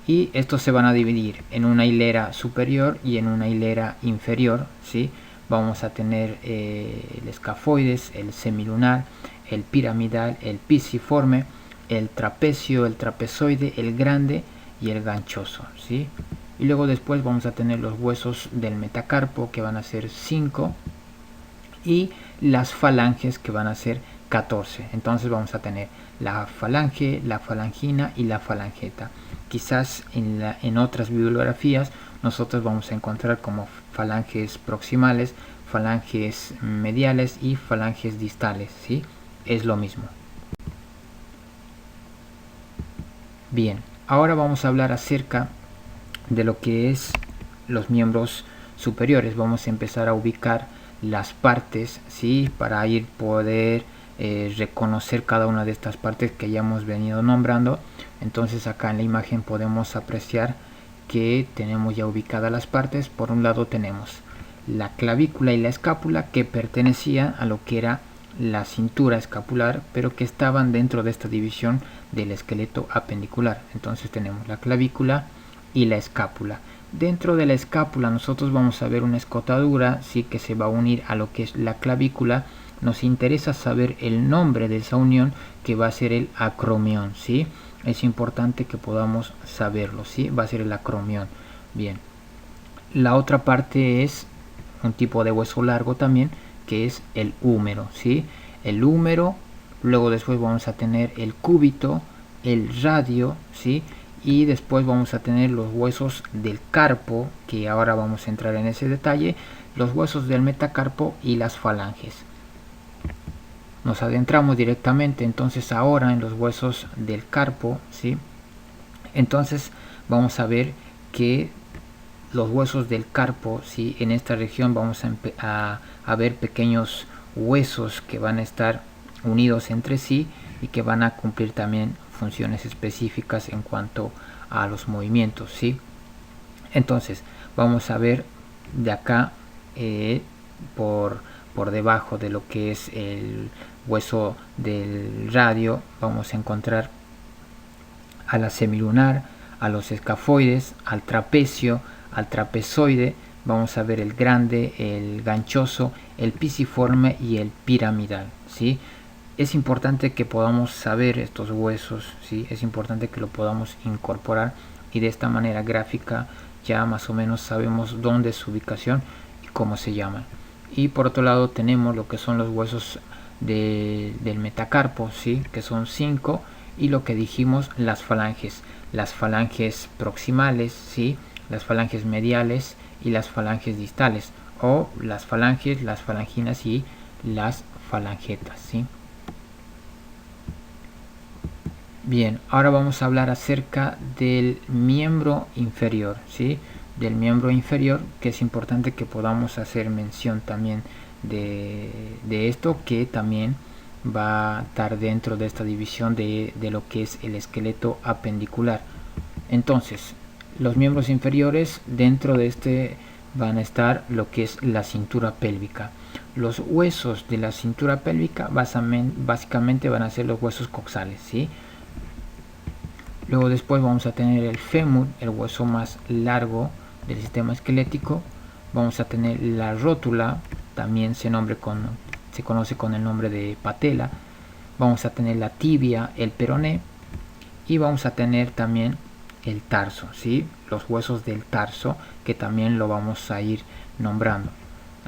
y estos se van a dividir en una hilera superior y en una hilera inferior, ¿sí? Vamos a tener el escafoides, el semilunar, el piramidal, el pisiforme, el trapecio, el trapezoide, el grande y el ganchoso, ¿sí? Y luego después vamos a tener los huesos del metacarpo, que van a ser 5, y las falanges, que van a ser 14. Entonces vamos a tener la falange, la falangina y la falangeta. Quizás en otras bibliografías nosotros vamos a encontrar como falanges proximales, falanges mediales y falanges distales, ¿sí? Es lo mismo. Bien, ahora vamos a hablar acerca de lo que es los miembros superiores. Vamos a empezar a ubicar las partes, ¿sí?, para poder reconocer cada una de estas partes que ya hemos venido nombrando. Entonces acá en la imagen podemos apreciar que tenemos ya ubicadas las partes. Por un lado tenemos la clavícula y la escápula, que pertenecían a lo que era la cintura escapular, pero que estaban dentro de esta división del esqueleto apendicular. Entonces tenemos la clavícula y la escápula. Dentro de la escápula nosotros vamos a ver una escotadura, ¿sí?, que se va a unir a lo que es la clavícula. Nos interesa saber el nombre de esa unión, que va a ser el acromión, ¿sí? Es importante que podamos saberlo, ¿sí? Va a ser el acromión. Bien. La otra parte es un tipo de hueso largo también, que es el húmero, ¿sí? El húmero, luego después vamos a tener el cúbito, el radio, ¿sí?, y después vamos a tener los huesos del carpo, que ahora vamos a entrar en ese detalle, los huesos del metacarpo y las falanges. Nos adentramos directamente entonces ahora en los huesos del carpo, ¿sí? Entonces vamos a ver que los huesos del carpo, ¿sí?, en esta región vamos a ver pequeños huesos que van a estar unidos entre sí y que van a cumplir también funciones específicas en cuanto a los movimientos, ¿sí? Entonces vamos a ver de acá por debajo de lo que es el hueso del radio, vamos a encontrar a la semilunar, a los escafoides, al trapecio, al trapezoide. Vamos a ver el grande, el ganchoso, el pisiforme y el piramidal, ¿sí? Es importante que podamos saber estos huesos, ¿sí? Es importante que lo podamos incorporar, y de esta manera gráfica ya más o menos sabemos dónde es su ubicación y cómo se llaman. Y por otro lado tenemos lo que son los huesos del metacarpo, ¿sí?, que son 5, y lo que dijimos, las falanges proximales, ¿sí?, las falanges mediales y las falanges distales, o las falanges, las falanginas y las falangetas, ¿sí? Bien, ahora vamos a hablar acerca del miembro inferior, ¿sí? Del miembro inferior, que es importante que podamos hacer mención también de esto, que también va a estar dentro de esta división de lo que es el esqueleto apendicular. Entonces, los miembros inferiores dentro de este van a estar lo que es la cintura pélvica. Los huesos de la cintura pélvica básicamente van a ser los huesos coxales, ¿sí? Luego después vamos a tener el fémur, el hueso más largo del sistema esquelético. Vamos a tener la rótula, también se conoce con el nombre de patela. Vamos a tener la tibia, el peroné, y vamos a tener también el tarso, ¿sí? Los huesos del tarso, que también lo vamos a ir nombrando.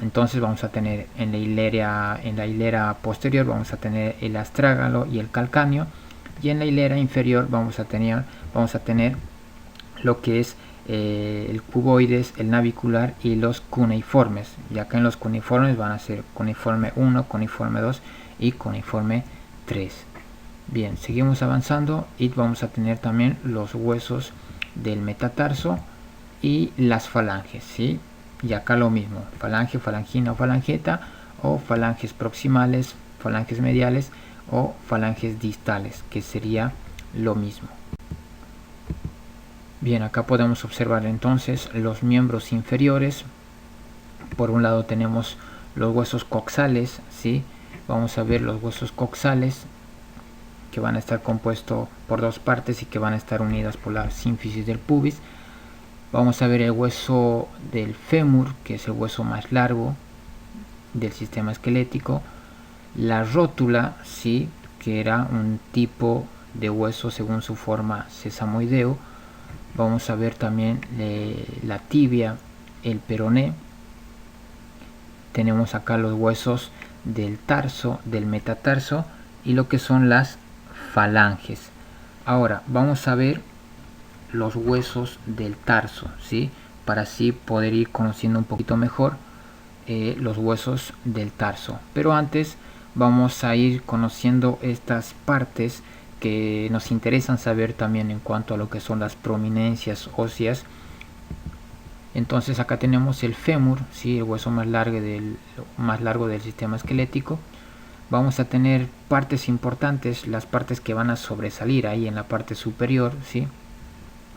Entonces vamos a tener en la hilera posterior vamos a tener el astrágalo y el calcáneo, y en la hilera inferior vamos a tener lo que es el cuboides, el navicular y los cuneiformes. Y acá en los cuneiformes van a ser cuneiforme 1, cuneiforme 2 y cuneiforme 3. Bien, seguimos avanzando y vamos a tener también los huesos del metatarso y las falanges, ¿sí? Y acá lo mismo, falange, falangina o falangeta, o falanges proximales, falanges mediales o falanges distales, que sería lo mismo. Bien, acá podemos observar entonces los miembros inferiores. Por un lado tenemos los huesos coxales, ¿sí? Vamos a ver los huesos coxales, que van a estar compuestos por dos partes y que van a estar unidas por la sínfisis del pubis. Vamos a ver el hueso del fémur, que es el hueso más largo del sistema esquelético. La rótula, sí, que era un tipo de hueso según su forma sesamoideo. Vamos a ver también la tibia, el peroné. Tenemos acá los huesos del tarso, del metatarso y lo que son las falanges. Ahora vamos a ver los huesos del tarso, ¿sí? Para así poder ir conociendo un poquito mejor los huesos del tarso. Pero antes vamos a ir conociendo estas partes que nos interesan saber también en cuanto a lo que son las prominencias óseas. Entonces acá tenemos el fémur, ¿sí? El hueso más largo del sistema esquelético. Vamos a tener partes importantes, las partes que van a sobresalir ahí en la parte superior, ¿sí?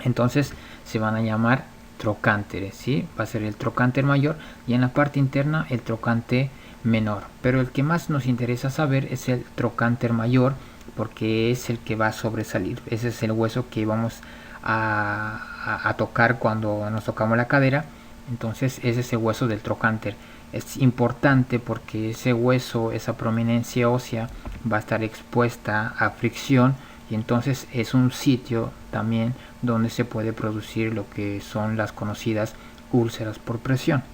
Entonces se van a llamar trocánteres, ¿sí? Va a ser el trocánter mayor y en la parte interna el trocánter menor. Pero el que más nos interesa saber es el trocánter mayor, porque es el que va a sobresalir. Ese es el hueso que vamos a tocar cuando nos tocamos la cadera. Entonces ese es el hueso del trocánter. Es importante porque ese hueso, esa prominencia ósea va a estar expuesta a fricción, y entonces es un sitio también donde se puede producir lo que son las conocidas úlceras por presión,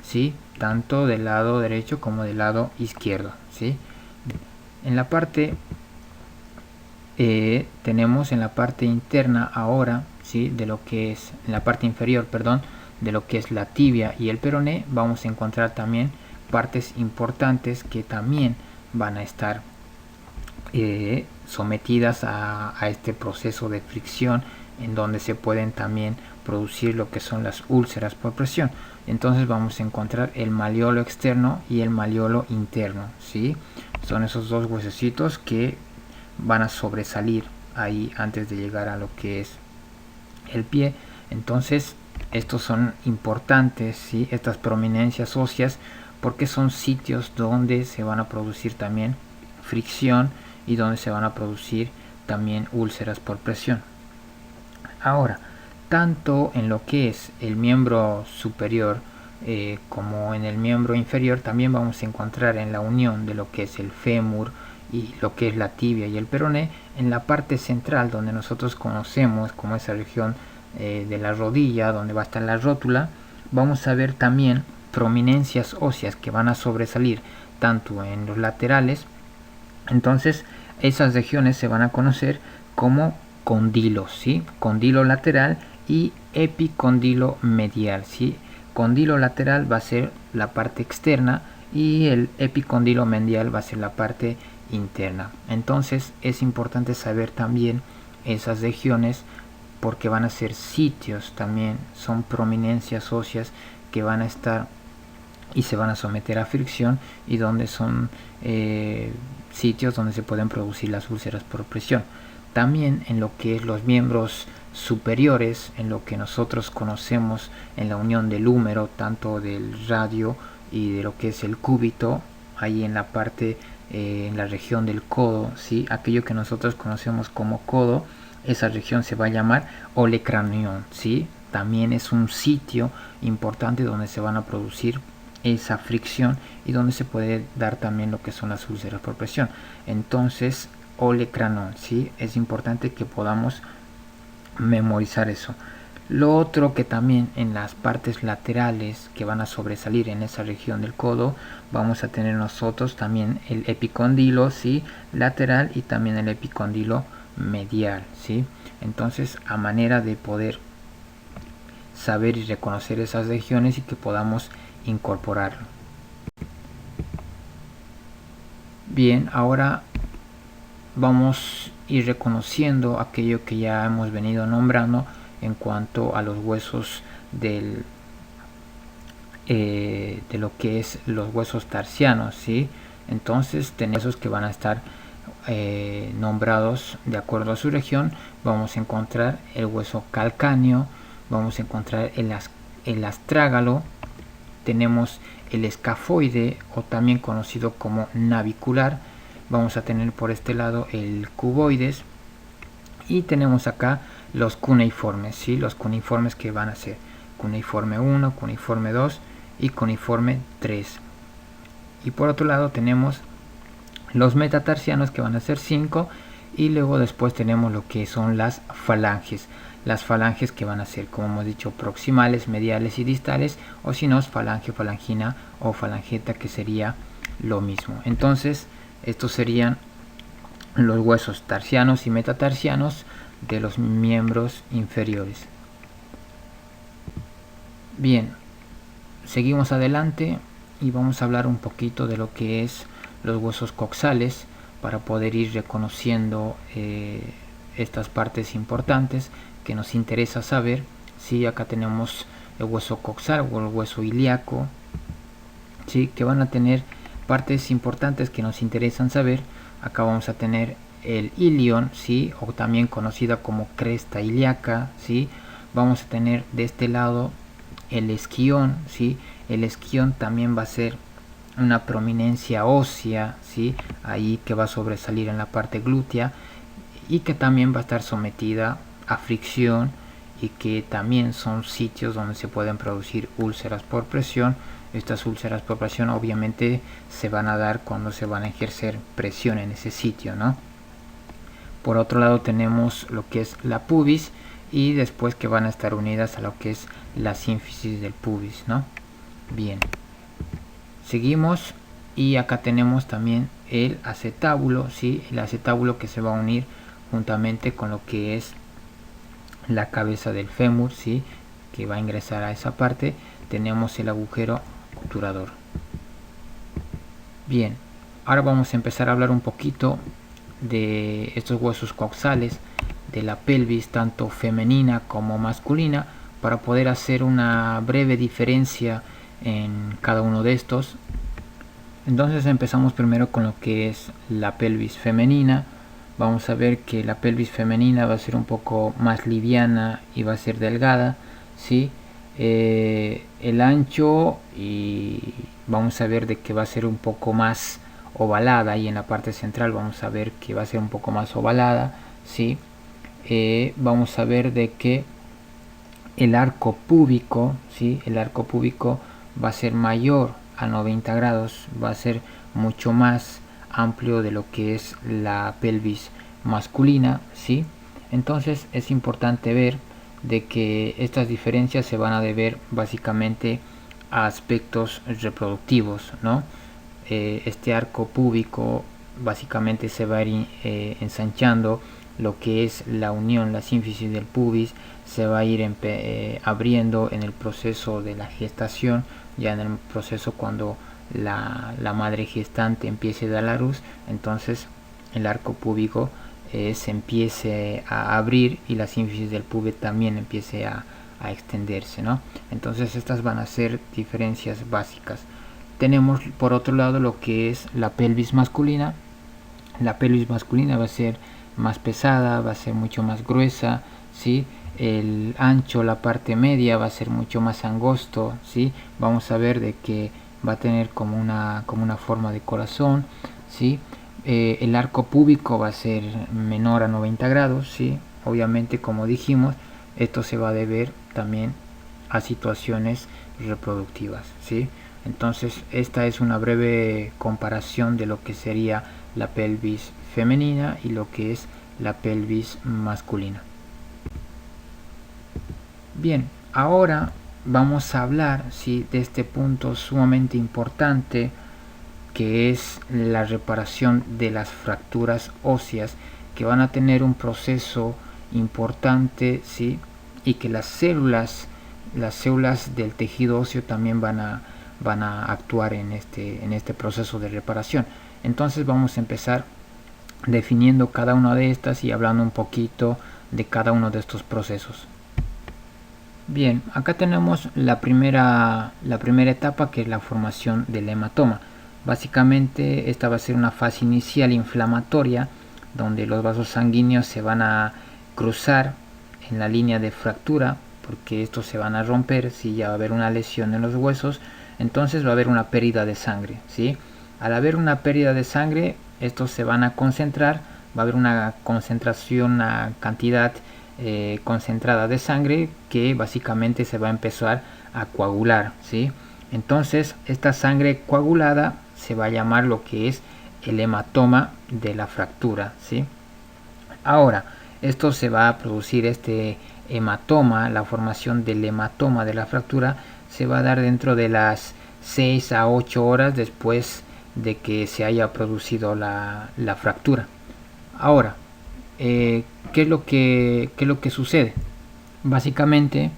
¿sí? Tanto del lado derecho como del lado izquierdo, ¿sí? En la parte tenemos en la parte interna ahora, ¿sí? De lo que es en la parte inferior, perdón, de lo que es la tibia y el peroné, vamos a encontrar también partes importantes que también van a estar sometidas a este proceso de fricción, en donde se pueden también producir lo que son las úlceras por presión. Entonces vamos a encontrar el maleolo externo y el maleolo interno, ¿sí? Son esos dos huesecitos que van a sobresalir ahí antes de llegar a lo que es el pie. Entonces estos son importantes, ¿sí? Estas prominencias óseas, porque son sitios donde se van a producir también fricción y donde se van a producir también úlceras por presión. Ahora, tanto en lo que es el miembro superior como en el miembro inferior, también vamos a encontrar en la unión de lo que es el fémur y lo que es la tibia y el peroné, en la parte central donde nosotros conocemos como esa región de la rodilla, donde va a estar la rótula, vamos a ver también prominencias óseas que van a sobresalir tanto en los laterales. Entonces esas regiones se van a conocer como condilos, ¿sí? Condilo lateral y epicondilo medial, ¿sí? Condilo lateral va a ser la parte externa y el epicondilo medial va a ser la parte interna. Entonces es importante saber también esas regiones, porque van a ser sitios también, son prominencias óseas que van a estar y se van a someter a fricción, y donde son sitios donde se pueden producir las úlceras por presión. También en lo que es los miembros superiores, en lo que nosotros conocemos en la unión del húmero, tanto del radio y de lo que es el cúbito, ahí en la parte, en la región del codo, ¿sí? Aquello que nosotros conocemos como codo, esa región se va a llamar olecranión, ¿sí? También es un sitio importante donde se van a producir esa fricción y donde se puede dar también lo que son las úlceras por presión. Entonces, olecranon, ¿sí? Es importante que podamos memorizar eso. Lo otro que también en las partes laterales que van a sobresalir en esa región del codo, vamos a tener nosotros también el epicondilo, ¿sí? Lateral, y también el epicondilo medial, ¿sí? Entonces, a manera de poder saber y reconocer esas regiones y que podamos incorporarlo. Bien, ahora vamos a ir reconociendo aquello que ya hemos venido nombrando en cuanto a los huesos de lo que es los huesos tarsianos, ¿sí? Entonces tenemos esos que van a estar nombrados de acuerdo a su región. Vamos a encontrar el hueso calcáneo, vamos a encontrar el astrágalo, tenemos el escafoide, o también conocido como navicular, vamos a tener por este lado el cuboides, y tenemos acá los cuneiformes, ¿sí? Los cuneiformes que van a ser cuneiforme 1, cuneiforme 2 y cuneiforme 3. Y por otro lado tenemos los metatarsianos, que van a ser 5, y luego después tenemos lo que son las falanges. Las falanges que van a ser, como hemos dicho, proximales, mediales y distales, o si no, falange, falangina o falangeta, que sería lo mismo. Entonces, estos serían los huesos tarsianos y metatarsianos de los miembros inferiores. Bien, seguimos adelante y vamos a hablar un poquito de lo que es los huesos coxales, para poder ir reconociendo estas partes importantes que nos interesa saber. ¿Sí? Acá tenemos el hueso coxal o el hueso ilíaco, ¿sí? Que van a tener partes importantes que nos interesan saber. Acá vamos a tener el ilion, ¿sí? O también conocida como cresta ilíaca, ¿sí? Vamos a tener de este lado el esquión, ¿sí? El esquión también va a ser una prominencia ósea, ¿sí? Ahí que va a sobresalir en la parte glútea, y que también va a estar sometida a fricción, y que también son sitios donde se pueden producir úlceras por presión. Estas úlceras por presión obviamente se van a dar cuando se van a ejercer presión en ese sitio, ¿no? Por otro lado tenemos lo que es la pubis, y después que van a estar unidas a lo que es la sínfisis del pubis, ¿no? Bien, seguimos, y acá tenemos también el acetábulo, ¿sí? El acetábulo que se va a unir juntamente con lo que es la cabeza del fémur, ¿sí? Que va a ingresar a esa parte. Tenemos el agujero obturador. Bien, ahora vamos a empezar a hablar un poquito de estos huesos coxales de la pelvis, tanto femenina como masculina, para poder hacer una breve diferencia en cada uno de estos. Entonces empezamos primero con lo que es la pelvis femenina. Vamos a ver que la pelvis femenina va a ser un poco más liviana y va a ser delgada, ¿sí? El ancho, y vamos a ver de que va a ser un poco más ovalada, y en la parte central vamos a ver que va a ser un poco más ovalada, ¿sí? Vamos a ver de que el arco púbico, ¿sí? El arco púbico va a ser mayor a 90 grados, va a ser mucho más amplio de lo que es la pelvis masculina, ¿sí? Entonces es importante ver de que estas diferencias se van a deber básicamente a aspectos reproductivos, ¿no? Este arco púbico básicamente se va a ir ensanchando. Lo que es la unión, la sínfisis del pubis, se va a ir abriendo en el proceso de la gestación, ya en el proceso cuando la madre gestante empiece a dar la luz. Entonces el arco púbico se empiece a abrir, y la sínfisis del pubis también empiece a extenderse, ¿no? Entonces estas van a ser diferencias básicas. tenemos por otro lado lo que es la pelvis masculina. La pelvis masculina va a ser más pesada, va a ser mucho más gruesa, ¿sí? El ancho, la parte media va a ser mucho más angosto, ¿sí? Vamos a ver de que va a tener como una forma de corazón, ¿sí? El arco púbico va a ser menor a 90 grados, ¿sí? Obviamente, como dijimos, esto se va a deber también a situaciones reproductivas, ¿sí? Entonces, esta es una breve comparación de lo que sería la pelvis femenina y lo que es la pelvis masculina. Bien, ahora vamos a hablar, ¿sí?, de este punto sumamente importante, que es la reparación de las fracturas óseas, que van a tener un proceso importante, ¿sí?, y que las células del tejido óseo también van a actuar en este proceso de reparación. Entonces vamos a empezar definiendo cada una de estas y hablando un poquito de cada uno de estos procesos. Bien, acá tenemos la primera etapa, que es la formación del hematoma. Básicamente esta va a ser una fase inicial inflamatoria donde los vasos sanguíneos se van a cruzar en la línea de fractura, porque estos se van a romper si ya va a haber una lesión en los huesos. Entonces va a haber una pérdida de sangre, ¿sí? Al haber una pérdida de sangre, estos se van a concentrar, va a haber una concentración, una cantidad concentrada de sangre que básicamente se va a empezar a coagular, ¿sí? Entonces esta sangre coagulada se va a llamar lo que es el hematoma de la fractura, ¿sí? Ahora, esto se va a producir, este hematoma, la formación del hematoma de la fractura se va a dar dentro de las 6 a 8 horas después de que se haya producido la fractura. Ahora, ¿qué es lo que sucede? Básicamente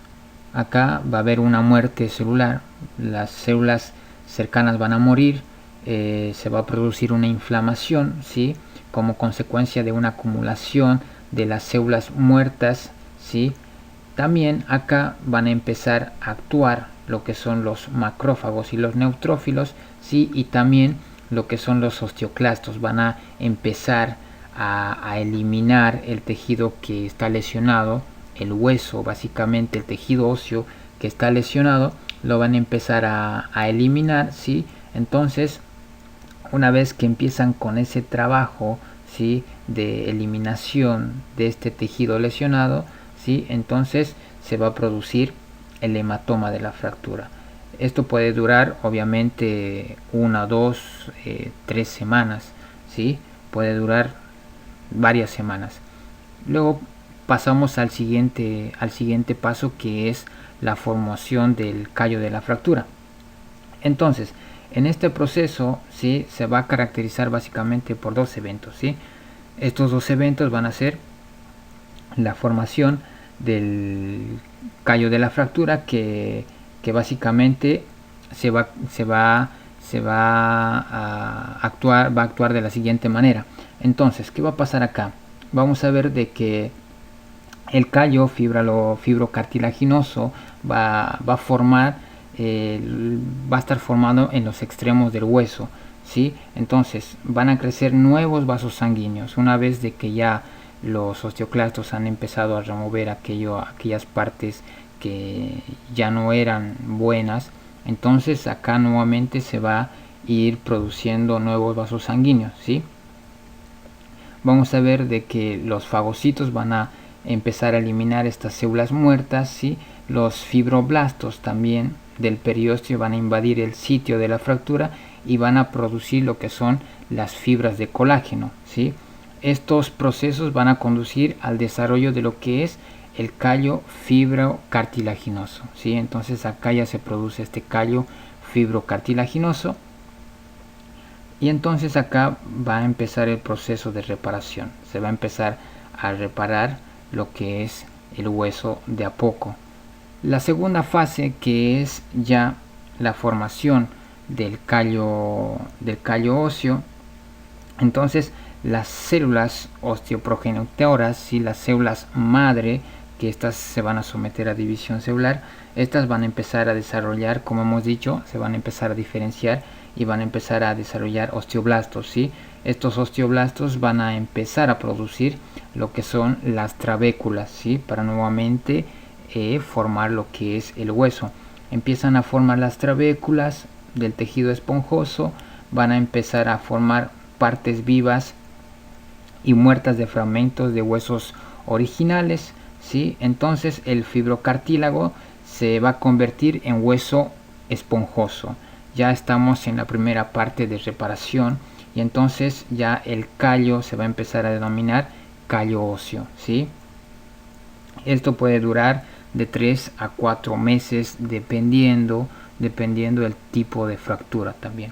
acá va a haber una muerte celular, las células cercanas van a morir, se va a producir una inflamación, ¿sí?, como consecuencia de una acumulación de las células muertas, ¿sí? También acá van a empezar a actuar lo que son los macrófagos y los neutrófilos, ¿sí?, y también lo que son los osteoclastos. Van a empezar a eliminar el tejido que está lesionado, el hueso, básicamente el tejido óseo que está lesionado, lo van a empezar a eliminar, ¿sí? Entonces, una vez que empiezan con ese trabajo, ¿sí?, de eliminación de este tejido lesionado, ¿sí?, entonces se va a producir el hematoma de la fractura. Esto puede durar obviamente 1, 2, 3 semanas, ¿sí? Puede durar varias semanas. Luego pasamos al siguiente paso, que es la formación del callo de la fractura. Entonces, en este proceso, ¿sí?, se va a caracterizar básicamente por dos eventos, ¿sí? Estos dos eventos van a ser la formación del callo de la fractura, que básicamente va a actuar de la siguiente manera. Entonces, ¿qué va a pasar acá? Vamos a ver de que el callo fibrocartilaginoso va a formar, va a estar formado en los extremos del hueso, ¿sí? Entonces van a crecer nuevos vasos sanguíneos una vez de que ya los osteoclastos han empezado a remover aquellas partes que ya no eran buenas. Entonces acá nuevamente se va a ir produciendo nuevos vasos sanguíneos, ¿sí? Vamos a ver de que los fagocitos van a empezar a eliminar estas células muertas, ¿sí? Los fibroblastos también del periósteo van a invadir el sitio de la fractura y van a producir lo que son las fibras de colágeno, ¿sí? Estos procesos van a conducir al desarrollo de lo que es el callo fibrocartilaginoso, ¿sí? Entonces acá ya se produce este callo fibrocartilaginoso. Y entonces acá va a empezar el proceso de reparación. Se va a empezar a reparar lo que es el hueso de a poco. La segunda fase, que es ya la formación del callo óseo. Entonces las células osteoprogenitoras y las células madre que estas se van a someter a división celular. Estas van a empezar a desarrollar, como hemos dicho, se van a empezar a diferenciar y van a empezar a desarrollar osteoblastos, ¿sí? Estos osteoblastos van a empezar a producir lo que son las trabéculas, ¿sí? Para nuevamente formar lo que es el hueso. Empiezan a formar las trabéculas del tejido esponjoso, van a empezar a formar partes vivas y muertas de fragmentos de huesos originales, ¿sí? Entonces el fibrocartílago se va a convertir en hueso esponjoso. Ya estamos en la primera parte de reparación y entonces ya el callo se va a empezar a denominar callo óseo, ¿sí? Esto puede durar de 3 a 4 meses dependiendo del tipo de fractura también.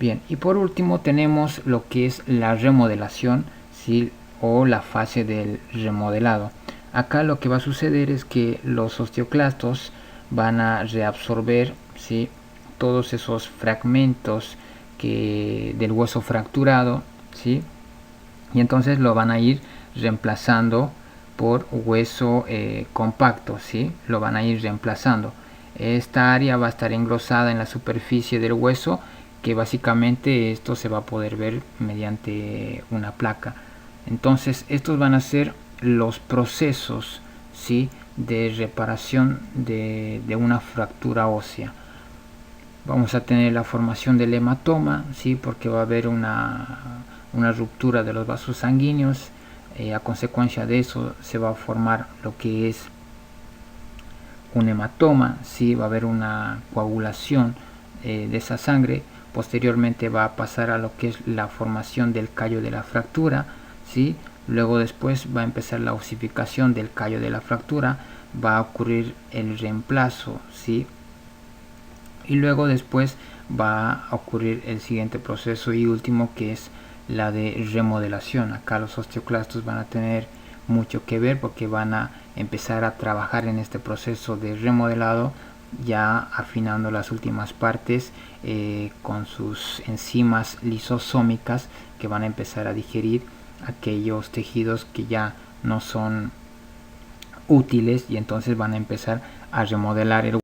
Bien, y por último tenemos lo que es la remodelación, ¿sí? O la fase del remodelado. Acá lo que va a suceder es que los osteoclastos van a reabsorber, ¿sí? Todos esos fragmentos del hueso fracturado, ¿sí? Y entonces lo van a ir reemplazando por hueso compacto, ¿sí? Lo van a ir reemplazando. Esta área va a estar engrosada en la superficie del hueso, que básicamente esto se va a poder ver mediante una placa. Entonces estos van a ser los procesos, ¿sí? De reparación de una fractura ósea. Vamos a tener la formación del hematoma, ¿sí? Porque va a haber una ruptura de los vasos sanguíneos. A consecuencia de eso se va a formar lo que es un hematoma, ¿sí? Va a haber una coagulación de esa sangre. Posteriormente va a pasar a lo que es la formación del callo de la fractura, ¿sí? Luego después va a empezar la osificación del callo de la fractura, va a ocurrir el reemplazo, ¿sí? Y luego después va a ocurrir el siguiente proceso y último, que es la de remodelación. Acá los osteoclastos van a tener mucho que ver porque van a empezar a trabajar en este proceso de remodelado, ya afinando las últimas partes con sus enzimas lisosómicas que van a empezar a digerir aquellos tejidos que ya no son útiles y entonces van a empezar a remodelar el